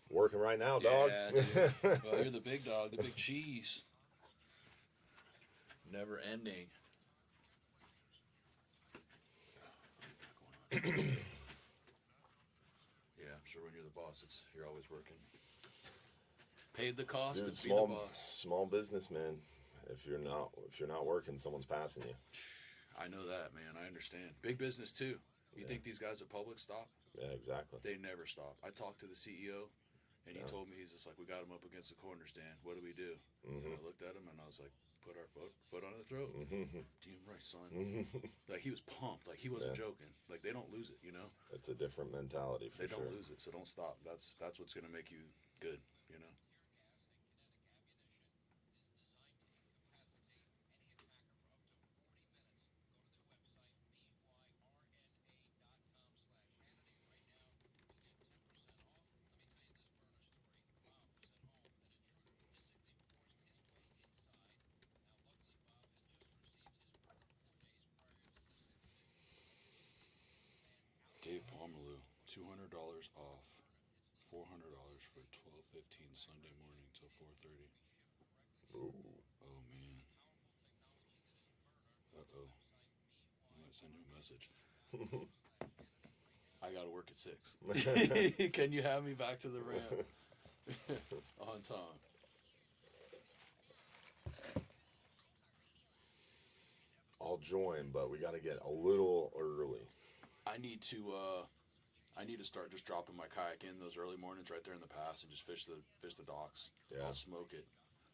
Working right now, dog. Yeah, dude. Well, you're the big dog, the big cheese. Never ending. Yeah, I'm sure when you're the boss, you're always working. Paid the cost to be the boss. Small business, man. If you're not working, someone's passing you. I know that, man. I understand. Big business too. You think these guys at Publix stop? Yeah, exactly. They never stop. I talked to the CEO, and he told me, he's just like, we got him up against the corner stand. What do we do? Mm-hmm. I looked at him, and I was like, put our foot on the throat. Mm-hmm. Damn right, son. Mm-hmm. Like, he was pumped. Like, he wasn't joking. Like, they don't lose it, you know? It's a different mentality, for sure. They don't lose it, so don't stop. That's what's going to make you good. you know. Dave Pomeroy, $200 off, $400 for 12:15 Sunday morning till 4:30. Ooh. Oh man. Uh-oh. I might send him a message. I gotta work at 6. Can you have me back to the ramp on time? I'll join, but we got to get a little early. I need to start just dropping my kayak in those early mornings right there in the pass and just fish the docks. Yeah. I'll smoke it.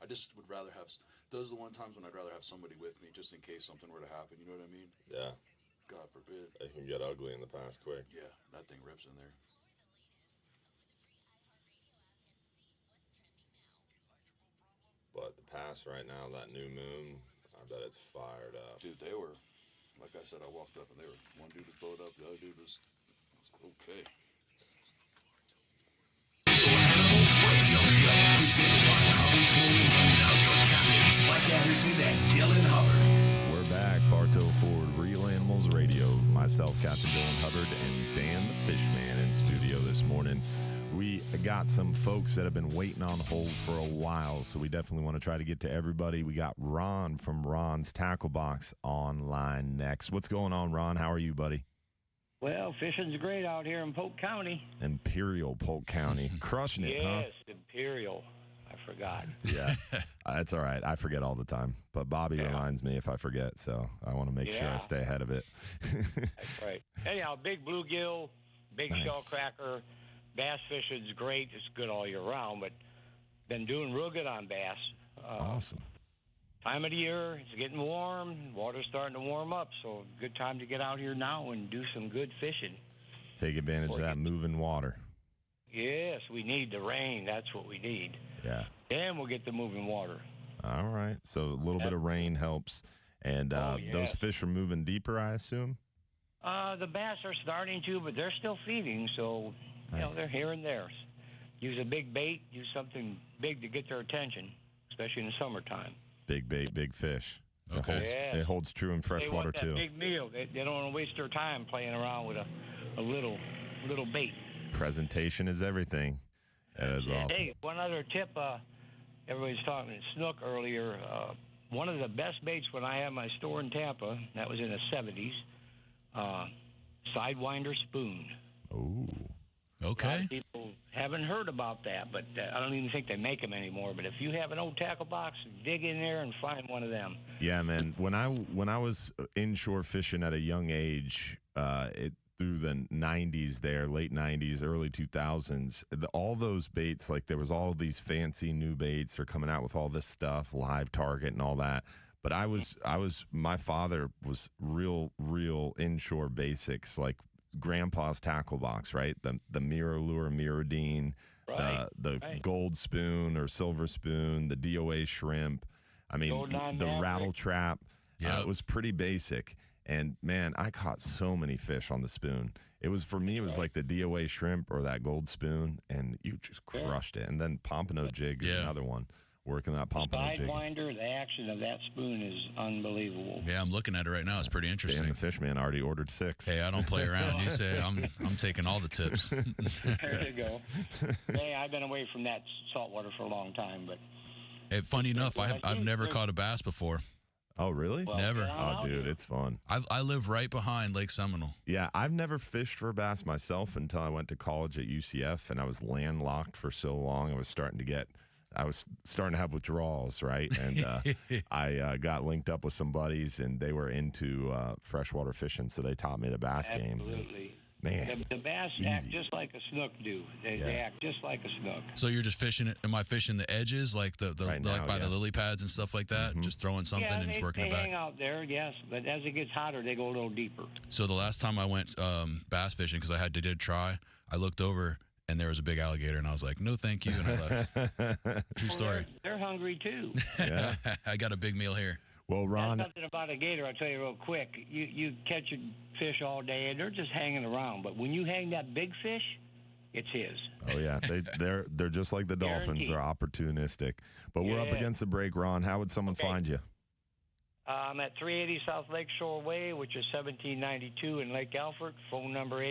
I just would rather have those are the one times when I'd rather have somebody with me just in case something were to happen. You know what I mean? Yeah. God forbid. It can get ugly in the pass quick. Yeah, that thing rips in there. But the pass right now, that new moon, I bet it's fired up. Dude, they were, like I said, I walked up and they were, one dude was bowed up, the other dude was okay. Like Anderson and Dylan Hubbard. We're back, Bartow Ford, Real Animals Radio. Myself, Captain Dylan Hubbard, and Dan the Fishman in studio this morning. We got some folks that have been waiting on hold for a while, so we definitely want to try to get to everybody. We got Ron from Ron's Tackle Box online next. What's going on, Ron? How are you, buddy? Well, fishing's great out here in Polk County. Imperial Polk County. Crushing it, huh? Yes, Imperial. I forgot. Yeah, that's all right. I forget all the time. But Bobby reminds me if I forget, so I want to make sure I stay ahead of it. That's right. Anyhow, big bluegill, big shell cracker. Bass fishing's great. It's good all year round, but been doing real good on bass. Awesome. Time of the year, it's getting warm. Water's starting to warm up, so good time to get out here now and do some good fishing. Take advantage of that moving water. Yes, we need the rain. That's what we need. Yeah. Then we'll get the moving water. All right. So a little bit of rain helps. And those fish are moving deeper, I assume? The bass are starting to, but they're still feeding, so you know, they're here and there. Use a big bait, use something big to get their attention, especially in the summertime. Big bait, big fish. Okay. It holds true in freshwater, they want that too. Big meal. They don't want to waste their time playing around with a little bait. Presentation is everything. That is awesome. Hey, one other tip. Everybody's talking snook earlier. One of the best baits when I had my store in Tampa, that was in the 70s, Sidewinder spoon. Ooh. Okay. A lot of people haven't heard about that, but I don't even think they make them anymore. But if you have an old tackle box, dig in there and find one of them. Yeah, man. When I was inshore fishing at a young age, through the 90s there, late 90s, early 2000s, all those baits, like there was all these fancy new baits. They're coming out with all this stuff, live target and all that. But my father was real inshore basics, like grandpa's tackle box, right? The mirror lure, Mirrodine, the gold spoon or silver spoon, the DOA shrimp. I mean, the rattle trap. Yeah, it was pretty basic. And man, I caught so many fish on the spoon. It was like the DOA shrimp or that gold spoon, and you just crushed it. And then pompano jig is another one. Working that pompano jig. Sidewinder, the action of that spoon is unbelievable. Yeah, I'm looking at it right now. It's pretty interesting. Dan the Fishman already ordered 6. Hey, I don't play around. You say I'm taking all the tips. There you go. Hey, I've been away from that saltwater for a long time, but. Hey, funny enough, I've never caught a bass before. Oh, really? Well, never. Oh, dude, it's fun. I live right behind Lake Seminole. Yeah, I've never fished for bass myself until I went to college at UCF, and I was landlocked for so long. I was starting to have withdrawals, right? And I got linked up with some buddies, and they were into freshwater fishing, so they taught me the bass game. Absolutely. Man, the bass act just like a snook do. They act just like a snook. So you're just fishing it? Am I fishing the edges, like the lily pads and stuff like that? Mm-hmm. Just throwing something and just working it back. They hang out there, yes, but as it gets hotter, they go a little deeper. So the last time I went bass fishing, because I did try, I looked over and there was a big alligator, and I was like, no, thank you, and I left. True story. They're hungry too. Yeah. I got a big meal here. Well, Ron. That's something about a gator, I'll tell you real quick. You catch a fish all day, and they're just hanging around. But when you hang that big fish, it's his. Oh yeah, they're just like the dolphins. Guaranteed. They're opportunistic. But we're up Yeah. against the break, Ron. How would someone find you? I'm at 380 South Lakeshore Way, which is 1792 in Lake Alfred. Phone number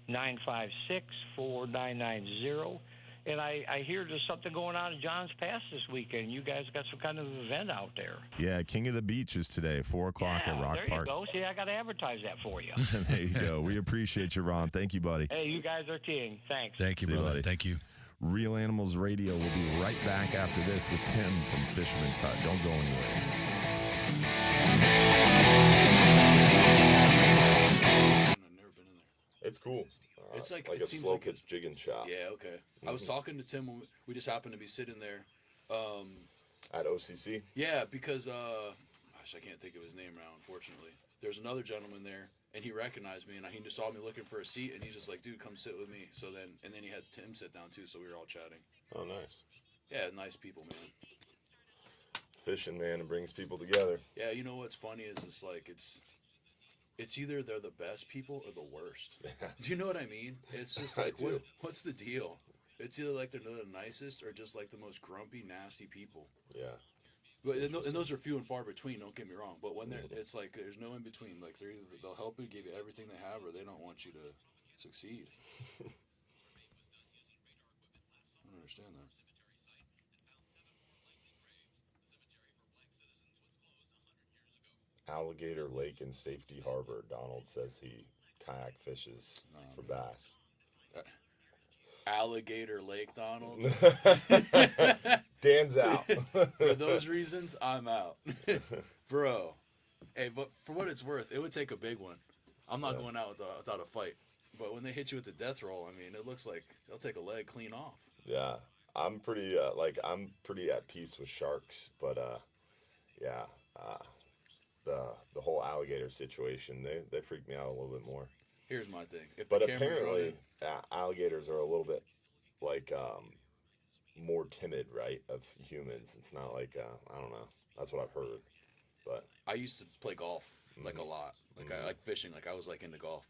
863-956-4990. And I hear there's something going on in John's Pass this weekend. You guys got some kind of event out there. Yeah, King of the Beach is today, 4 o'clock at Rock there Park. you go. See, I got to advertise that for you. There you go. We appreciate you, Ron. Thank you, buddy. Hey, you guys are king. Thanks. Thank you, See you, brother. buddy. Thank you. Real Animals Radio will be right back after this with Tim from Fisherman's Hut. Don't go anywhere. It's cool. It's like a it seems slow like pitch jigging shop. Yeah, okay. I was talking to Tim when we just happened to be sitting there. At OCC? Yeah, because gosh, I can't think of his name now, unfortunately. There's another gentleman there, and he recognized me, and he just saw me looking for a seat, and he's just like, dude, come sit with me. So then, and then he had Tim sit down too, so we were all chatting. Oh, nice. Yeah, nice people, man. Fishing, man, it brings people together. Yeah, you know what's funny is it's like it's either they're the best people or the worst. Do you know what I mean? It's just like what's the deal? It's either like they're the nicest or just like the most grumpy, nasty people. Yeah. But and those are few and far between. Don't get me wrong. But when it's like there's no in between. Like they'll help you, give you everything they have, or they don't want you to succeed. I don't understand that. Alligator Lake and Safety Harbor. Donald says he kayak fishes for bass. Alligator Lake, Donald. Dan's out. For those reasons, I'm out. Bro. Hey, but for what it's worth, it would take a big one. I'm not going out without a fight. But when they hit you with the death roll, I mean, it looks like they'll take a leg clean off. Yeah. I'm pretty at peace with sharks, but the whole alligator situation, they freak me out a little bit more. Here's my thing. But apparently, alligators are a little bit like more timid, right, of humans. It's not like I don't know. That's what I've heard. But I used to play golf like a lot. Like I like fishing. Like I was like into golf,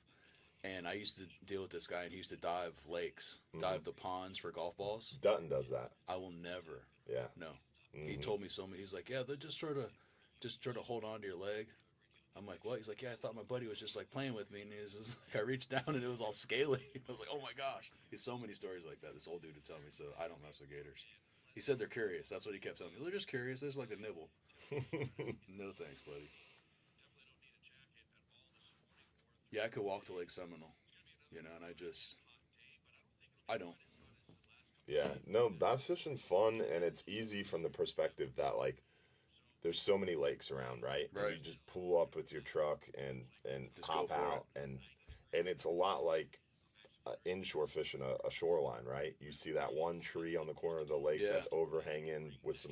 and I used to deal with this guy, and he used to dive lakes, dive the ponds for golf balls. Dutton does that. I will never. Yeah. No. He told me so many. He's like, yeah, they're just try to hold on to your leg. I'm like, what? He's like, yeah, I thought my buddy was just like playing with me, and he was just like, I reached down and it was all scaly. I was like, oh my gosh. He's so many stories like that. This old dude would tell me, so I don't mess with gators. He said they're curious. That's what he kept telling me. They're just curious. There's like a nibble. No thanks, buddy. Yeah, I could walk to Lake Seminole, and I don't. Yeah, no, bass fishing's fun, and it's easy from the perspective that like there's so many lakes around, right? Right. And you just pull up with your truck and Just hop go for out, and it's a lot like inshore fishing a shoreline, right? You see that one tree on the corner of the lake that's overhanging with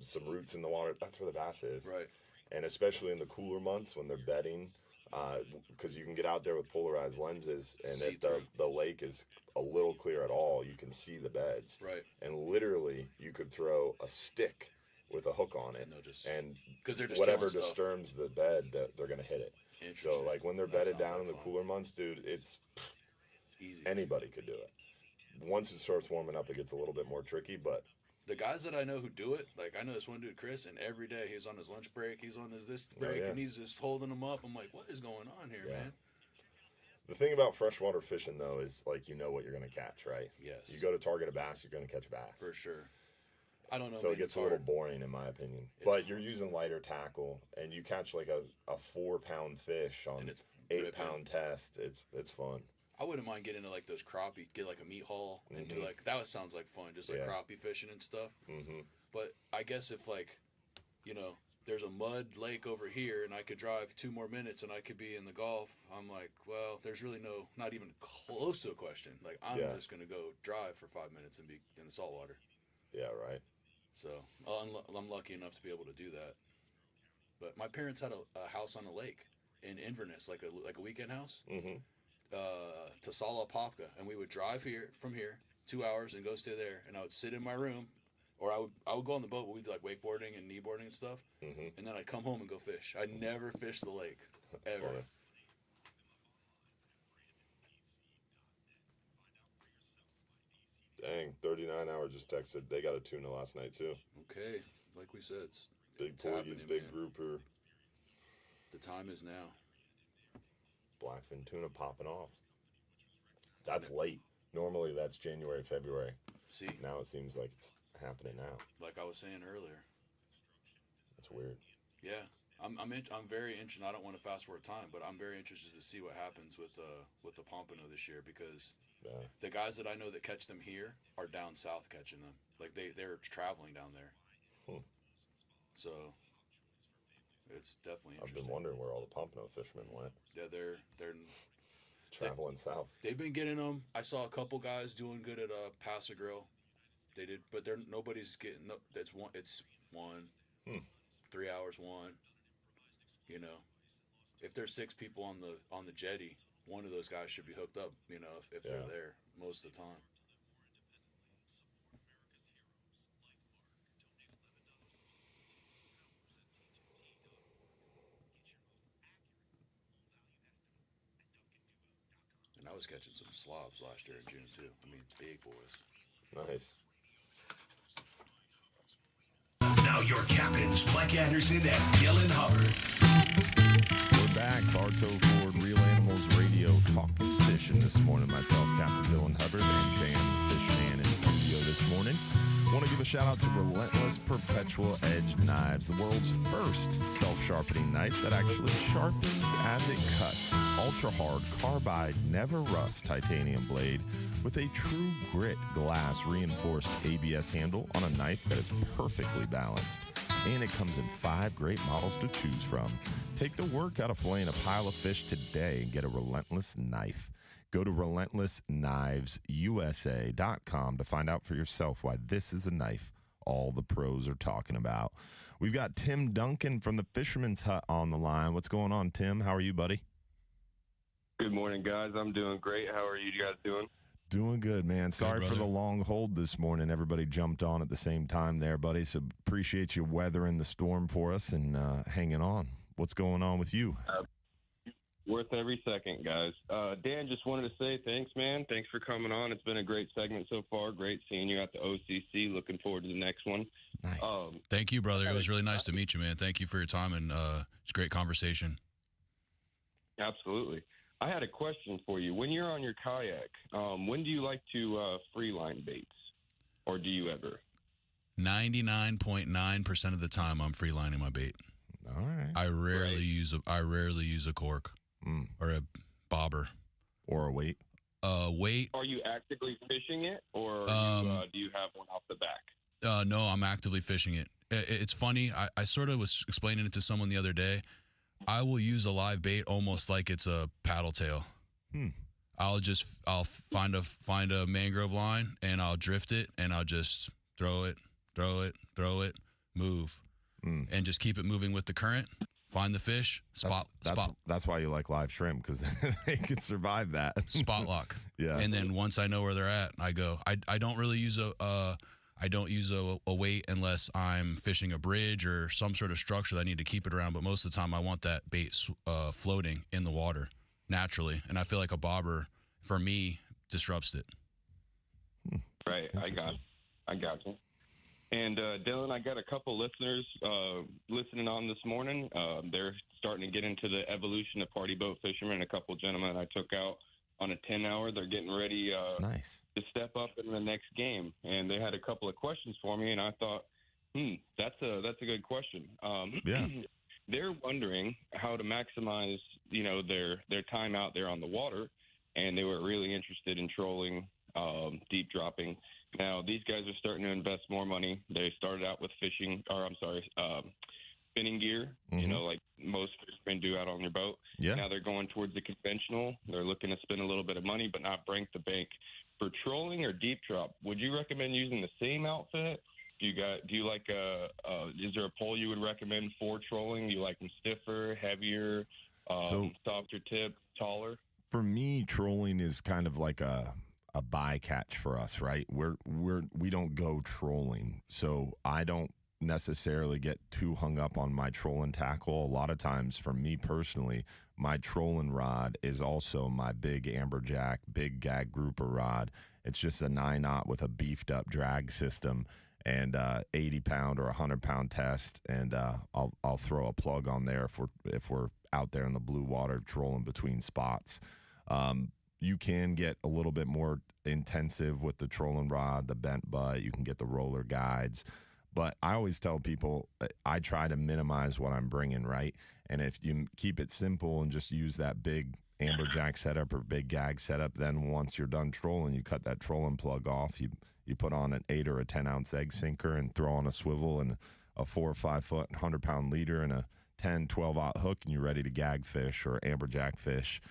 some roots in the water. That's where the bass is. Right. And especially in the cooler months when they're bedding, because you can get out there with polarized lenses, and if the lake is a little clear at all, you can see the beds. Right. And literally, you could throw a stick with a hook on it, and because they're just whatever killing stuff. disturbs the bed, they're gonna hit it. So like when they're bedded down in the cooler months, dude, it's easy. Anybody could do it. Once it starts warming up, it gets a little bit more tricky, but the guys that I know who do it, like I know this one dude, Chris, and every day he's on his lunch break, he's on his this break, and he's just holding them up. I'm like, what is going on here, man? The thing about freshwater fishing, though, is like you know what you're going to catch, right? Yes. You go to target a bass, you're going to catch bass. For sure. I don't know. So man, it gets a little boring, in my opinion. But you're using lighter tackle, and you catch like a 4-pound fish on 8-pound test. It's fun. I wouldn't mind getting into like those crappie, get like a meat haul and do like that. Sounds like fun, just like crappie fishing and stuff. But I guess if like, there's a mud lake over here and I could drive 2 more minutes and I could be in the Gulf, I'm like, well, there's really not even close to a question. Like I'm just gonna go drive for 5 minutes and be in the saltwater. Yeah, right. So I'm lucky enough to be able to do that. But my parents had a house on a lake in Inverness, like a weekend house. to Salapopka, and we would drive from here 2 hours and go stay there, and I would sit in my room, or I would go on the boat. We'd do like wakeboarding and kneeboarding and stuff, and then I'd come home and go fish. I never fished the lake ever. Funny. Dang, 39-hour just texted. They got a tuna last night, too. Okay, like we said, it's Big big grouper. The time is now. Blackfin tuna popping off. That's late. Normally that's January, February. See? Now it seems like it's happening now. Like I was saying earlier. That's weird. Yeah. I'm very interested. I don't want to fast forward time, but I'm very interested to see what happens with the pompano this year, because the guys that I know that catch them here are down south catching them. Like they're traveling down there. So it's definitely interesting. I've been wondering where all the pompano fishermen went. Yeah, they're traveling south. They've been getting them. I saw a couple guys doing good at Pass a Grill. They did, but nobody's getting. It's one. 3 hours one. You know, if there's 6 people on the jetty, one of those guys should be hooked up. You know, if they're there most of the time. And I was catching some slobs last year in June too. I mean, big boys. Nice. Now your captains, Mike Anderson and Dylan Hubbard. We're back. Bartow Ford Real Animals Radio, talking fishing this morning. Myself, Captain Dylan Hubbard, and Bam, the fish man in studio this morning. Want to give a shout out to Relentless Perpetual Edge Knives, the world's first self-sharpening knife that actually sharpens as it cuts. Ultra hard carbide, never rust titanium blade with a true grit glass reinforced ABS handle on a knife that is perfectly balanced. And it comes in 5 great models to choose from. Take the work out of filleting a pile of fish today and get a Relentless knife. Go to relentlessknivesusa.com to find out for yourself why this is a knife all the pros are talking about. We've got Tim Duncan from the Fisherman's Hut on the line. What's going on, Tim? How are you, buddy? Good morning, guys. I'm doing great. How are you guys doing? Doing good, man. Sorry for the long hold this morning. Everybody jumped on at the same time there, buddy. So appreciate you weathering the storm for us and hanging on. What's going on with you? Worth every second, guys. Dan, just wanted to say thanks, man. Thanks for coming on. It's been a great segment so far. Great seeing you at the OCC. Looking forward to the next one. Nice. Thank you, brother. It was really nice to meet you, man. Thank you for your time, and it's a great conversation. Absolutely. I had a question for you. When you're on your kayak, when do you like to free line baits, or do you ever? 99.9% of the time, I'm free lining my bait. All right. I rarely use a cork or a bobber or a weight. Weight. Are you actively fishing it, or do you have one off the back? No, I'm actively fishing it. It's funny. I sort of was explaining it to someone the other day. I will use a live bait almost like it's a paddle tail. I'll find a mangrove line and I'll drift it and I'll just throw it, move, and just keep it moving with the current. Find the fish, spot. That's why you like live shrimp, because they can survive that. Spot lock. Yeah. And then once I know where they're at, I go. I don't really use a weight unless I'm fishing a bridge or some sort of structure that I need to keep it around. But most of the time, I want that bait floating in the water naturally, and I feel like a bobber for me disrupts it. Right, I got you. And Dylan, I got a couple listeners listening on this morning. They're starting to get into the evolution of party boat fishermen. A couple gentlemen I took out on a 10-hour. They're getting ready to step up in the next game. And they had a couple of questions for me, and I thought, that's a good question. They're wondering how to maximize, their time out there on the water, and they were really interested in trolling, deep dropping. Now, these guys are starting to invest more money. They started out with spinning gear, like most fishermen do out on their boat. Yeah. Now they're going towards the conventional. They're looking to spend a little bit of money, but not break the bank. For trolling or deep drop, would you recommend using the same outfit? Is there a pole you would recommend for trolling? Do you like them stiffer, heavier, softer tip, taller? For me, trolling is kind of like a bycatch for us, right? We don't go trolling, so I don't necessarily get too hung up on my trolling tackle. A lot of times, for me personally, my trolling rod is also my big amberjack, big gag grouper rod. It's just a 9/0 with a beefed up drag system and 80-pound or 100-pound test, and I'll throw a plug on there if we're out there in the blue water trolling between spots. You can get a little bit more intensive with the trolling rod, the bent butt. You can get the roller guides. But I always tell people I try to minimize what I'm bringing, right? And if you keep it simple and just use that big amberjack setup or big gag setup, then once you're done trolling, you cut that trolling plug off. You put on an 8 or a 10-ounce egg sinker and throw on a swivel and a 4 or 5 foot, 100-pound leader and a 10, 12-aught hook, and you're ready to gag fish or amberjack fish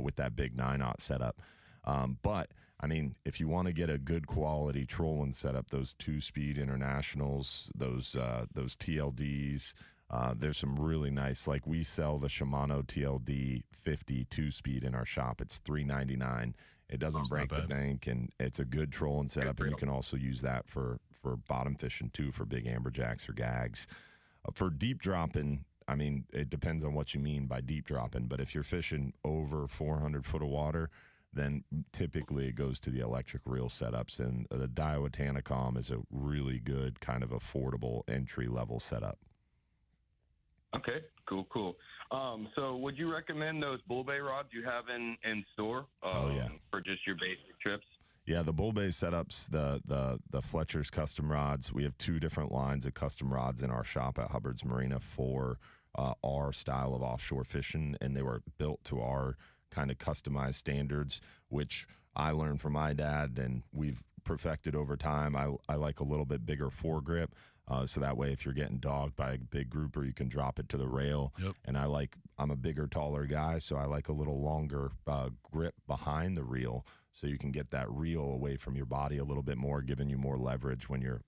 with that big 9/0 setup. But I mean, if you want to get a good quality trolling setup, those 2-speed internationals, those TLDs, there's some really nice. Like we sell the Shimano TLD 50 2-speed in our shop. It's $399. It doesn't break the bank, and it's a good trolling setup. And you can also use that for bottom fishing too, for big amberjacks or gags. For deep dropping, I mean, it depends on what you mean by deep dropping. But if you're fishing over 400 foot of water, then typically it goes to the electric reel setups, and the Daiwa Tanacom is a really good kind of affordable entry-level setup. Okay, cool. So would you recommend those bull bay rods you have in store for just your basic trips? Yeah, the bull bay setups, the Fletcher's custom rods, we have 2 different lines of custom rods in our shop at Hubbard's Marina for our style of offshore fishing, and they were built to our kind of customized standards, which I learned from my dad, and we've perfected over time. I like a little bit bigger foregrip, so that way if you're getting dogged by a big grouper, you can drop it to the rail. Yep. And I'm a bigger, taller guy, so I like a little longer grip behind the reel, so you can get that reel away from your body a little bit more, giving you more leverage when you're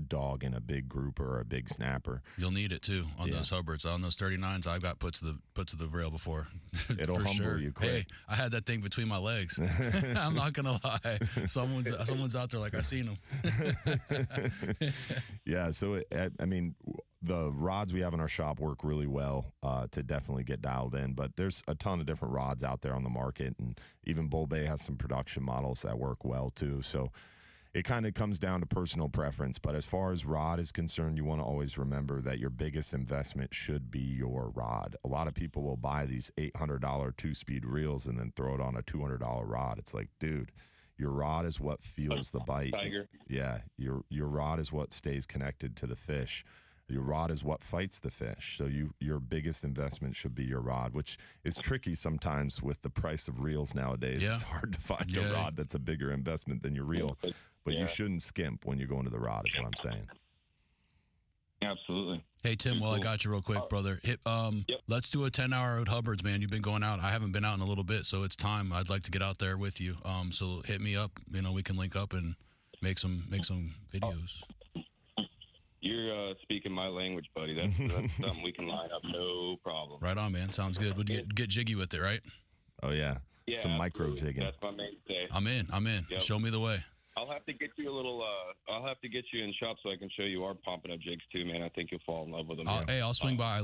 dogging a big grouper or a big snapper. You'll need it too on those Hubbards. On those 39s, I've got put to the rail before. It'll For humble sure. you quick. Hey, I had that thing between my legs. I'm not gonna lie. Someone's out there like I seen them. Yeah. So I mean, the rods we have in our shop work really well to definitely get dialed in, but there's a ton of different rods out there on the market, and even Bull Bay has some production models that work well too. So it kind of comes down to personal preference. But as far as rod is concerned, you want to always remember that your biggest investment should be your rod. A lot of people will buy these $800 2-speed reels and then throw it on a $200 rod. It's like, dude, your rod is what feels the bite. Tiger. Yeah, your rod is what stays connected to the fish. Your rod is what fights the fish. So your biggest investment should be your rod, which is tricky sometimes with the price of reels nowadays. Yeah. It's hard to find a rod that's a bigger investment than your reel. But you shouldn't skimp when you're going to the rod, is what I'm saying. Absolutely. Hey, Tim, I got you real quick, brother. Let's do a 10-hour at Hubbard's, man. You've been going out. I haven't been out in a little bit, so it's time. I'd like to get out there with you. So hit me up. We can link up and make some videos. You're speaking my language, buddy. That's something we can line up. No problem. Right on, man. Sounds good. Would you get jiggy with it, right? Oh, yeah. Yeah, some micro jigging. That's my mainstay. I'm in. Yep. Show me the way. I'll have to get you a little. I'll have to get you in shop so I can show you our Pompano jigs too, man. I think you'll fall in love with them. I'll swing by.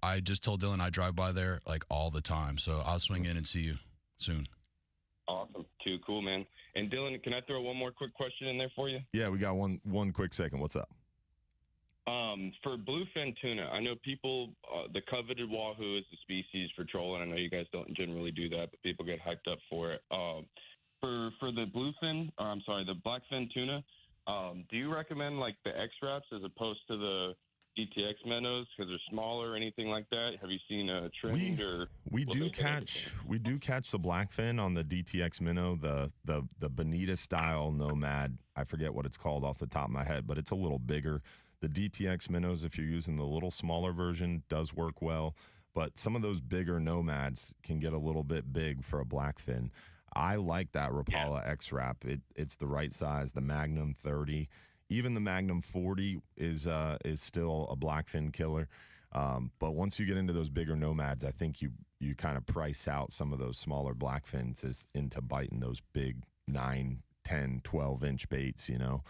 I just told Dylan I drive by there like all the time, so I'll swing in and see you soon. Awesome. Too cool, man. And Dylan, can I throw one more quick question in there for you? Yeah, we got one quick second. What's up? For bluefin tuna, I know people, the coveted wahoo is the species for trolling. I know you guys don't generally do that, but people get hyped up for it. For the the blackfin tuna, do you recommend like the X-Wraps as opposed to the DTX minnows because they're smaller or anything like that? Have you seen a trend we do catch the blackfin on the DTX minnow, the Bonita style Nomad. I forget what it's called off the top of my head, but it's a little bigger. The DTX minnows, if you're using the little smaller version, does work well, but some of those bigger Nomads can get a little bit big for a blackfin. I like that Rapala X-Wrap. It's the right size. The Magnum 30, even the Magnum 40 is still a blackfin killer. But once you get into those bigger nomads, I think you kind of price out some of those smaller blackfins into biting those big 9, 10, 12-inch baits, you know.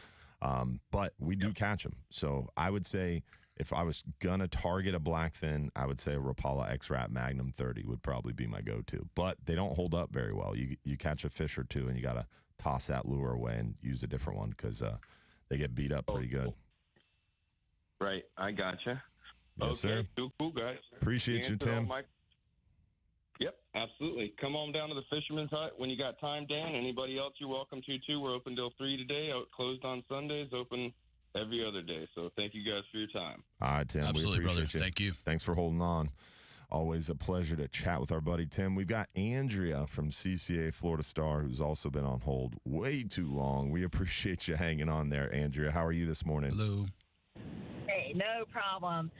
But we do catch them. So I would say if I was going to target a blackfin, I would say a Rapala X-Rat Magnum 30 would probably be my go-to. But they don't hold up very well. You catch a fish or two, and you got to toss that lure away and use a different one because they get beat up pretty good. Right. I gotcha. Yes, okay. sir. Cool, guys. Appreciate you, Tim. Yep, absolutely. Come on down to the Fisherman's Hut when you got time, Dan. Anybody else you're welcome to, too. We're open till 3 today, closed on Sundays, open every other day. So thank you guys for your time. All right, Tim. Absolutely, we appreciate brother. you. Thank you. Thanks for holding on. Always a pleasure to chat with our buddy Tim. We've got Andrea from 6a-8a Florida Star, who's also been on hold way too long. We appreciate you hanging on there, Andrea. How are you this morning? Hello. Hey, no problem.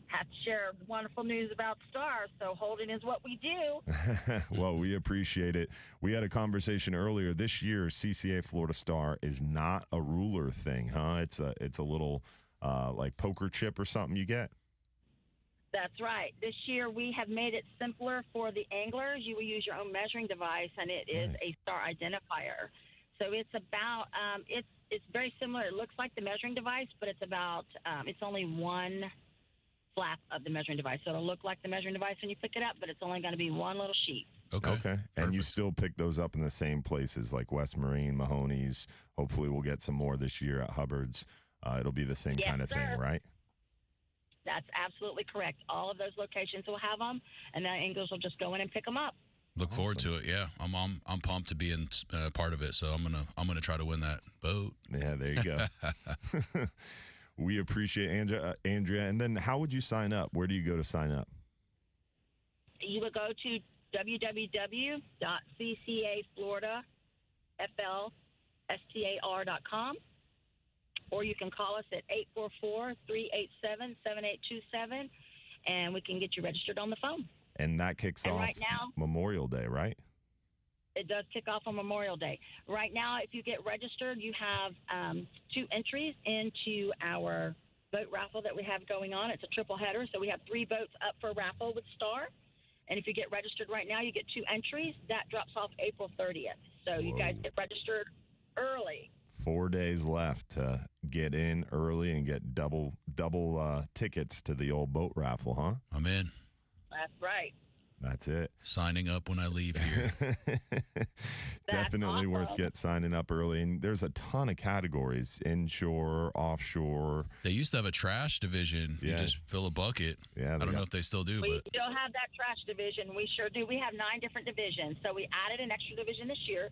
Have to share wonderful news about stars, so holding is what we do. Well, we appreciate it. We had a conversation earlier. This year, 6a-8a Florida Star is not a ruler thing, huh? It's a little like poker chip or something you get. That's right. This year, we have made it simpler for the anglers. You will use your own measuring device, and it is a star identifier. So it's about it's very similar. It looks like the measuring device, but it's about it's only one flap of the measuring device. So it'll look like the measuring device when you pick it up, but it's only going to be one little sheet. Okay. And you still pick those up in the same places like West Marine, Mahoney's. Hopefully we'll get some more this year at Hubbard's. It'll be the same kind of thing, right? That's absolutely correct. All of those locations will have them, and the anglers will just go in and pick them up. Look forward to it. Yeah, I'm pumped to be in part of it. So I'm gonna try to win that boat. Yeah, there you go. We appreciate Andrea. And then how would you sign up? Where do you go to sign up? You would go to www.ccafloridaflstar.com, or you can call us at 844-387-7827, and we can get you registered on the phone. And that kicks off right now, Memorial Day, right? It does kick off on Memorial Day. Right now, if you get registered, you have 2 entries into our boat raffle that we have going on. It's a triple header, so we have 3 boats up for raffle with Star. And if you get registered right now, you get 2 entries. That drops off April 30th. So you guys get registered early. 4 days left to get in early and get double tickets to the old boat raffle, huh? I'm in. That's right. That's it. Signing up when I leave here. Definitely worth signing up early. And there's a ton of categories, inshore, offshore. They used to have a trash division. Yeah. You just fill a bucket. Yeah, I don't know if they still do. We still have that trash division. We sure do. We have 9 different divisions. So we added an extra division this year.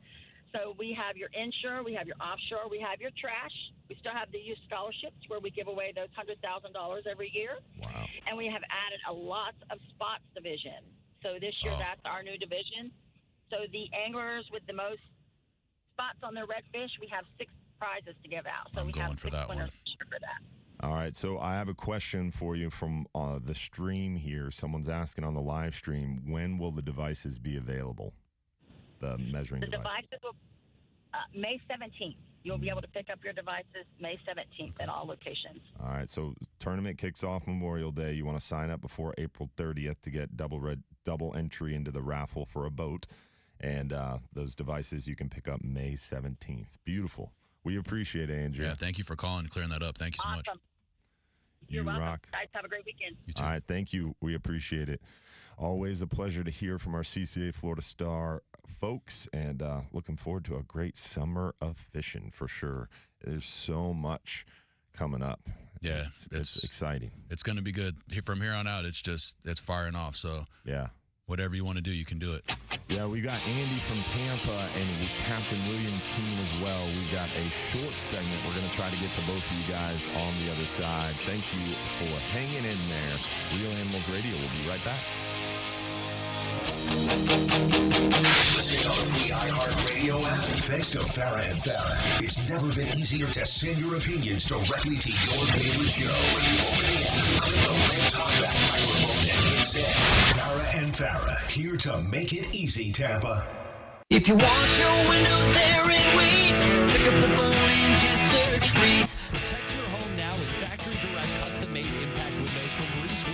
So we have your inshore, we have your offshore, we have your trash. We still have the youth scholarships where we give away those $100,000 every year. Wow. And we have added a lot of spots division. So this year, that's our new division. So the anglers with the most spots on their redfish, we have 6 prizes to give out. So we have 6 winners for that. All right, so I have a question for you from the stream here. Someone's asking on the live stream, when will the devices be available? The measuring devices. The devices will, May 17th. You'll be able to pick up your devices May 17th at all locations. All right, so tournament kicks off Memorial Day. You want to sign up before April 30th to get double entry into the raffle for a boat. And those devices you can pick up May 17th. Beautiful. We appreciate it, Andrea. Yeah, thank you for calling and clearing that up. Thank you so much. You're welcome. Rock. Guys, have a great weekend. You too. All right, thank you. We appreciate it. Always a pleasure to hear from our 6a-8a Florida Star folks, and looking forward to a great summer of fishing for sure. There's so much coming up. Yeah, it's exciting. It's going to be good. From here on out, it's firing off. So yeah, whatever you want to do, you can do it. Yeah, we got Andy from Tampa and Captain William Keene as well. We got a short segment. We're going to try to get to both of you guys on the other side. Thank you for hanging in there. Real Animals Radio will be right back. Listening on the iHeartRadio app. Thanks to Farrah and Farrah, it's never been easier to send your opinions directly to your favorite show. When you open the app, click the red talkback microphone and hit send. Farrah and Farrah, here to make it easy, Tampa. If you want your windows there in weeks, pick up the phone and just search Reese. Protect your home now with factory direct custom made impact windows from Reese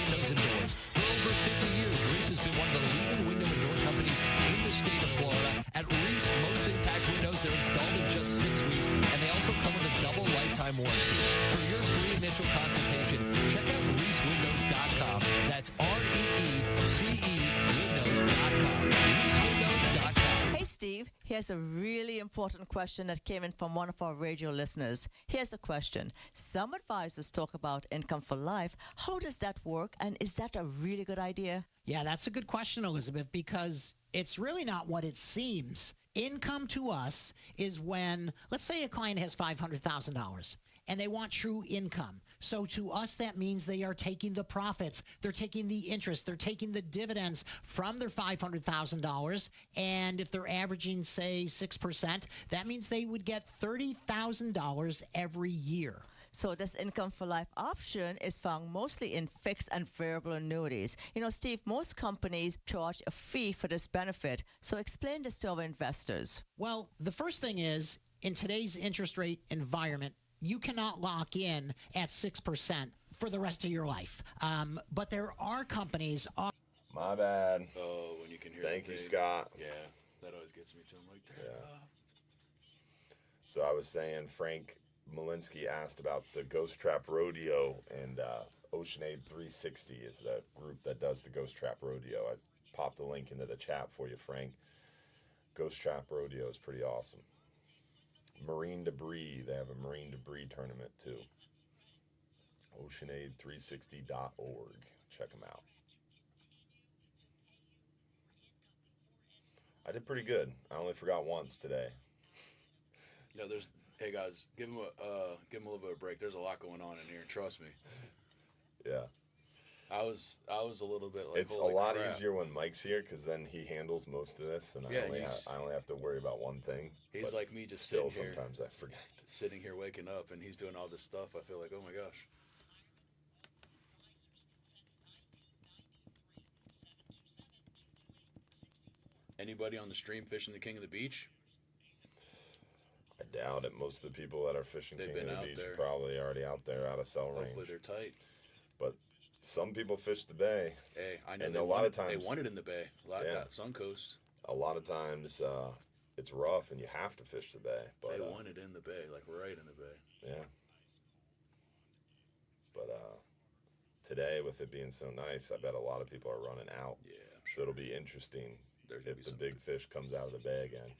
Steve, here's a really important question that came in from one of our radio listeners. Here's a question. Some advisors talk about income for life. How does that work, and is that a really good idea? Yeah, that's a good question, Elizabeth, because it's really not what it seems. Income to us is when, let's say a client has $500,000 and they want true income. So to us, that means they are taking the profits, they're taking the interest, they're taking the dividends from their $500,000. And if they're averaging, say, 6%, that means they would get $30,000 every year. So this income for life option is found mostly in fixed and variable annuities. You know, Steve, most companies charge a fee for this benefit. So explain this to our investors. Well, the first thing is, in today's interest rate environment, you cannot lock in at 6% for the rest of your life. But there are companies... My bad. Oh, when you can hear Thank you, Scott. Yeah, that always gets me too. I'm like, turn it off. So I was saying, Frank Malinsky asked about the Ghost Trap Rodeo, and Oceanade 360 is the group that does the Ghost Trap Rodeo. I popped the link into the chat for you, Frank. Ghost Trap Rodeo is pretty awesome. Marine Debris, they have a Marine Debris tournament too. Oceanade360.org. Check them out. I did pretty good. I only forgot once today. Yeah, hey guys, give him a little bit of break. There's a lot going on in here, trust me. Yeah. I was a little bit like, it's a lot easier when Mike's here, because then he handles most of this, and I only have to worry about one thing. He's like me, just still sitting here. Sometimes I forget. Sitting here waking up, and he's doing all this stuff. I feel like, oh my gosh. Anybody on the stream fishing the King of the Beach? I doubt it. Most of the people that are fishing They've King been of the out Beach there. are probably already out there, out of cell range. Hopefully they're tight. But some people fish the bay. Hey, I know. And They a lot of times they want it in the bay. That Suncoast. A lot of times it's rough and you have to fish the bay. But They want it in the bay, like right in the bay. yeah. But today, with it being so nice, I bet a lot of people are running out. Yeah, So it'll be interesting if the big fish comes out of the bay again.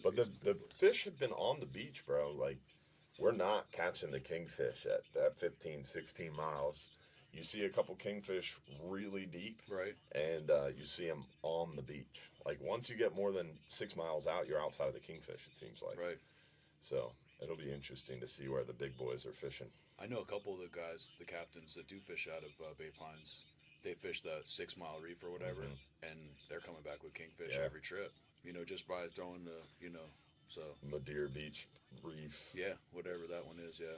But the fish have been on the beach, bro. Like, we're not catching the kingfish at 15, 16 miles. You see a couple kingfish really deep, right? And you see them on the beach. Like, once you get more than 6 miles out, you're outside of the kingfish, it seems like. Right. So it'll be interesting to see where the big boys are fishing. I know a couple of the guys, the captains that do fish out of Bay Pines. They fish the 6 Mile Reef or whatever, and they're coming back with kingfish every trip. You know, just by throwing so. Madeira Beach Reef. Yeah, whatever that one is, yeah.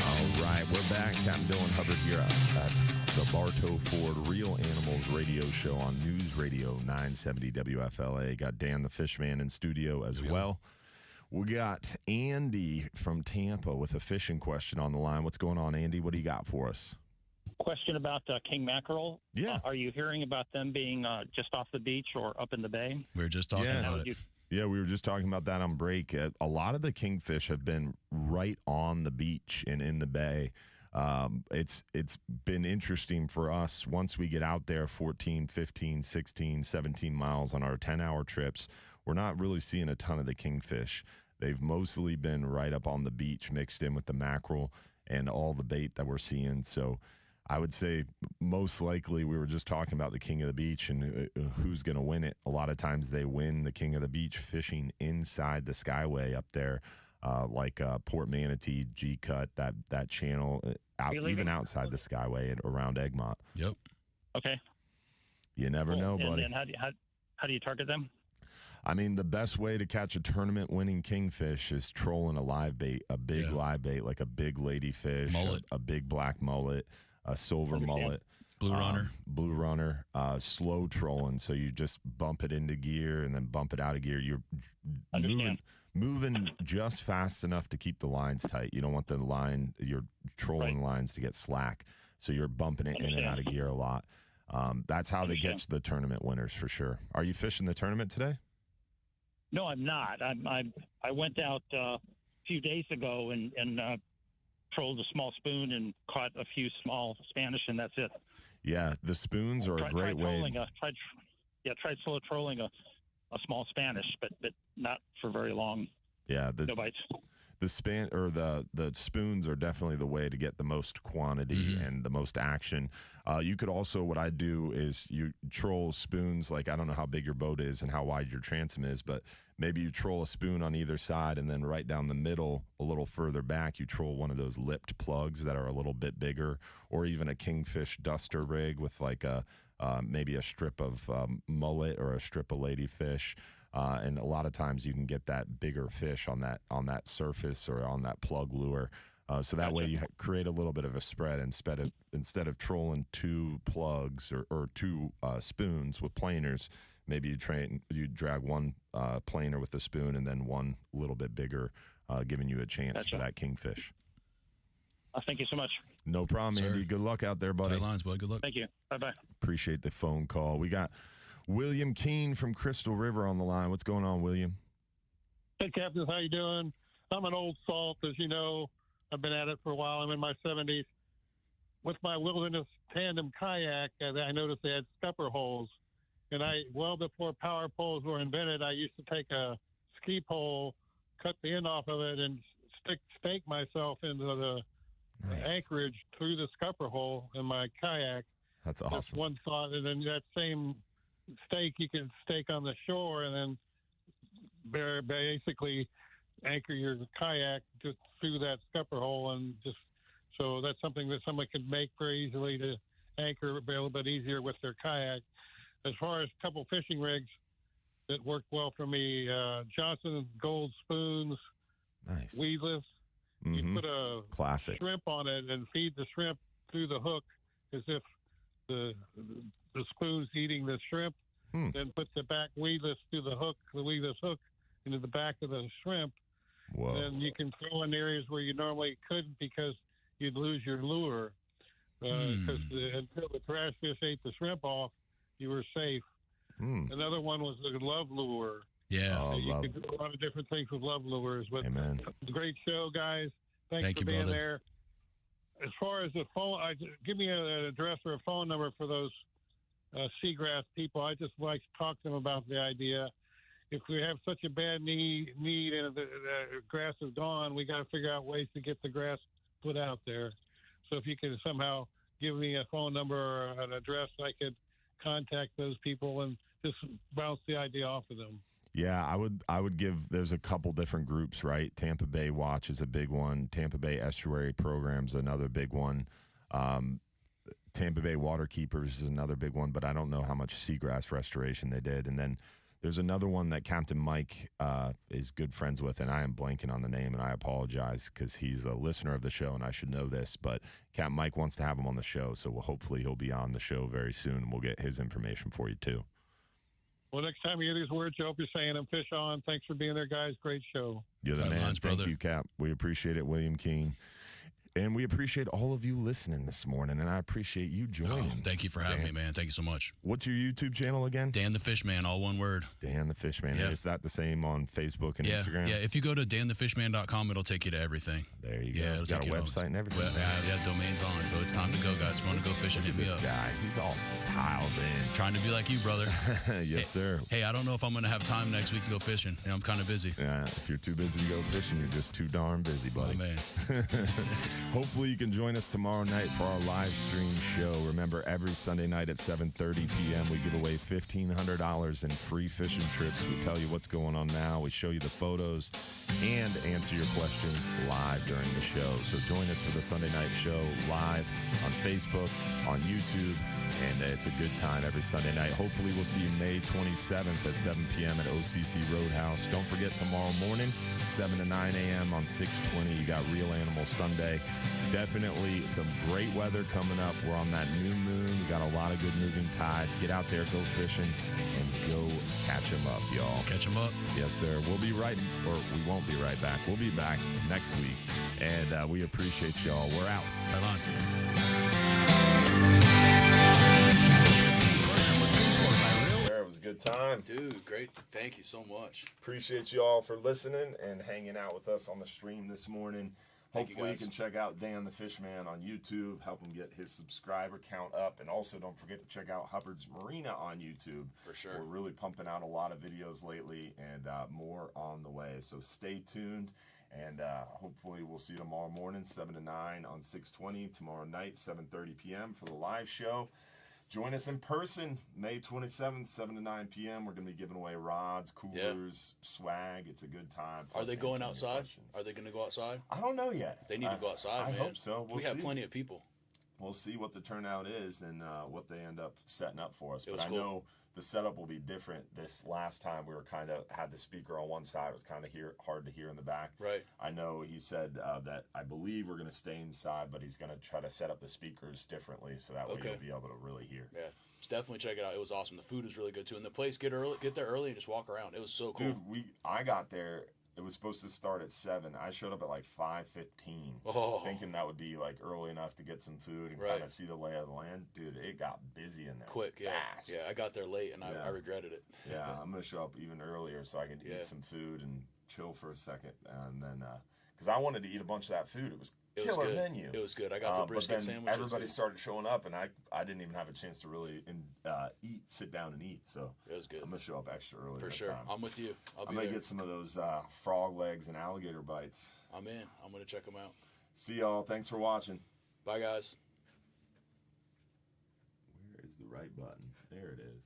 All right, we're back. Captain Dylan Hubbard here at the Bartow Ford Real Animals radio show on News Radio 970 WFLA. Got Dan the Fishman in studio as well. We got Andy from Tampa with a fishing question on the line. What's going on, Andy? What do you got for us? Question about king mackerel. Yeah. Are you hearing about them being just off the beach or up in the bay? We were just talking about it. Yeah, we were just talking about that on break. A lot of the kingfish have been right on the beach and in the bay. It's been interesting for us once we get out there 14, 15, 16, 17 miles on our 10-hour trips. We're not really seeing a ton of the kingfish. They've mostly been right up on the beach mixed in with the mackerel and all the bait that we're seeing. So I would say most likely we were just talking about the King of the Beach and who's going to win it. A lot of times they win the King of the Beach fishing inside the Skyway up there, like Port Manatee, G-Cut, that channel, even outside the Skyway and around Egmont. Yep. Okay. You never know, buddy. And how do you target them? I mean, the best way to catch a tournament-winning kingfish is trolling a live bait, a big live bait, like a big ladyfish, a big black mullet, a silver mullet. Blue runner, slow trolling. So you just bump it into gear and then bump it out of gear. You're moving just fast enough to keep the lines tight. You don't want your trolling lines to get slack. So you're bumping it in and out of gear a lot. That's how they get to the tournament winners for sure. Are you fishing the tournament today? No, I'm not. I went out few days ago and trolled a small spoon and caught a few small Spanish, and that's it. Yeah, the spoons are a great way. Tried slow trolling a small Spanish, but not for very long. Yeah, no bites. The spoons are definitely the way to get the most quantity and the most action. You could also, what I do is you troll spoons, like I don't know how big your boat is and how wide your transom is, but maybe you troll a spoon on either side, and then right down the middle, a little further back, you troll one of those lipped plugs that are a little bit bigger, or even a kingfish duster rig with like maybe a strip of mullet or a strip of ladyfish. And a lot of times you can get that bigger fish on that surface or on that plug lure. So that way you create a little bit of a spread instead of trolling two plugs or two spoons with planers. Maybe you drag one planer with a spoon and then one little bit bigger, giving you a chance for that kingfish. Thank you so much. No problem, Andy. Good luck out there, buddy. Tight lines, boy. Good luck. Thank you. Bye-bye. Appreciate the phone call. We got William Keene from Crystal River on the line. What's going on, William? Hey, Captain. How you doing? I'm an old salt, as you know. I've been at it for a while. I'm in my 70s. With my wilderness tandem kayak, I noticed they had scupper holes. And well before power poles were invented, I used to take a ski pole, cut the end off of it, and stake myself into the anchorage through the scupper hole in my kayak. That's awesome. That's one thought. And then that same stake you can stake on the shore and then basically anchor your kayak just through that scupper hole, and just so that's something that someone could make very easily to anchor a little bit easier with their kayak. As far as a couple fishing rigs that worked well for me, Johnson Gold spoons, weedless. You put a classic shrimp on it and feed the shrimp through the hook as if the spoon's eating the shrimp. Then put the back weedless through the weedless hook into the back of the shrimp. Whoa. Then you can throw in areas where you normally couldn't because you'd lose your lure. Because until the trash fish ate the shrimp off, you were safe. Another one was the love lure. Yeah. You can do a lot of different things with love lures. But Amen. Great show, guys. Thanks for you, being brother. there. As far as the phone, give me an address or a phone number for those seagrass people. I just like to talk to them about the idea. If we have such a bad need and the grass is gone, we got to figure out ways to get the grass put out there. So if you could somehow give me a phone number or an address, I could contact those people and just bounce the idea off of them. Yeah, I would give, there's a couple different groups, right? Tampa Bay Watch is a big one. Tampa Bay Estuary Program's another big one. Tampa Bay Waterkeepers is another big one, but I don't know how much seagrass restoration they did. And then there's another one that Captain Mike is good friends with, and I am blanking on the name, and I apologize because he's a listener of the show, and I should know this, but Captain Mike wants to have him on the show, so hopefully he'll be on the show very soon, and we'll get his information for you, too. Well, next time you hear these words, I hope you're saying them. Fish on. Thanks for being there, guys. Great show. You're the Tight man. lines, Thank brother. you, Cap. We appreciate it, William Keene. And we appreciate all of you listening this morning, and I appreciate you joining. Thank you for having me, man. Thank you so much. What's your YouTube channel again? Dan the Fishman, all one word. Dan the Fishman. Yep. Is that the same on Facebook and Instagram? Yeah, if you go to danthefishman.com, it'll take you to everything. There you go. Yeah, Got a website and everything. Yeah, domain's on, so it's time to go, guys. If you want to go fishing, hit me This up. guy, he's all tiled in. Trying to be like you, brother. Yes, sir. Hey, I don't know if I'm going to have time next week to go fishing. I'm kind of busy. Yeah, if you're too busy to go fishing, you're just too darn busy, buddy. Oh, man. Hopefully you can join us tomorrow night for our live stream show. Remember, every Sunday night at 7:30 p.m., we give away $1,500 in free fishing trips. We tell you what's going on now. We show you the photos and answer your questions live during the show. So join us for the Sunday night show live on Facebook, on YouTube, and it's a good time every Sunday night. Hopefully we'll see you May 27th at 7 p.m. at OCC Roadhouse. Don't forget tomorrow morning, 7 to 9 a.m. on 620. You got Real Animal Sunday. Definitely some great weather coming up. We're on that new moon. We got a lot of good moving tides. Get out there, go fishing, and go catch them up, y'all. Catch them up. Yes, sir. We'll be right, or we won't be right back. We'll be back next week, and we appreciate y'all. We're out. Tight lines. Where it was good time. Dude, great. Thank you so much. Appreciate you all for listening and hanging out with us on the stream this morning. Hopefully you can check out Dan the Fishman on YouTube, help him get his subscriber count up, and also don't forget to check out Hubbard's Marina on YouTube. For sure. We're really pumping out a lot of videos lately, and more on the way. So stay tuned, and hopefully we'll see you tomorrow morning, 7 to 9 on 620. Tomorrow night, 7:30 p.m. for the live show. Join us in person, May 27th, 7 to 9 p.m. We're going to be giving away rods, coolers, swag. It's a good time. Are they going outside? Are they going to go outside? I don't know yet. They need to go outside, man. I hope so. We have plenty of people. We'll see what the turnout is and what they end up setting up for us. But I cool. know the setup will be different. This last time we were kind of had the speaker on one side. It was kind of hard to hear in the back. Right. I know he said that I believe we're going to stay inside, but he's going to try to set up the speakers differently so that way you'll be able to really hear. Yeah. Just definitely check it out. It was awesome. The food was really good too. And the place, get there early and just walk around. It was so cool. Dude, I got there. It was supposed to start at 7. I showed up at like 5:15, thinking that would be like early enough to get some food and kind of see the lay of the land. Dude, it got busy in there. Quick, fast. Yeah, I got there late and I regretted it. Yeah, I'm gonna show up even earlier so I can eat some food and chill for a second, and then because I wanted to eat a bunch of that food. It was killer menu. It was good. I got the brisket sandwich. Everybody started showing up, and I didn't even have a chance to really sit down and eat. So it was good. I'm gonna show up extra early. For sure. Time. I'm with you. I'm gonna get some of those frog legs and alligator bites. I'm in. I'm gonna check them out. See y'all. Thanks for watching. Bye, guys. Where is the right button? There it is.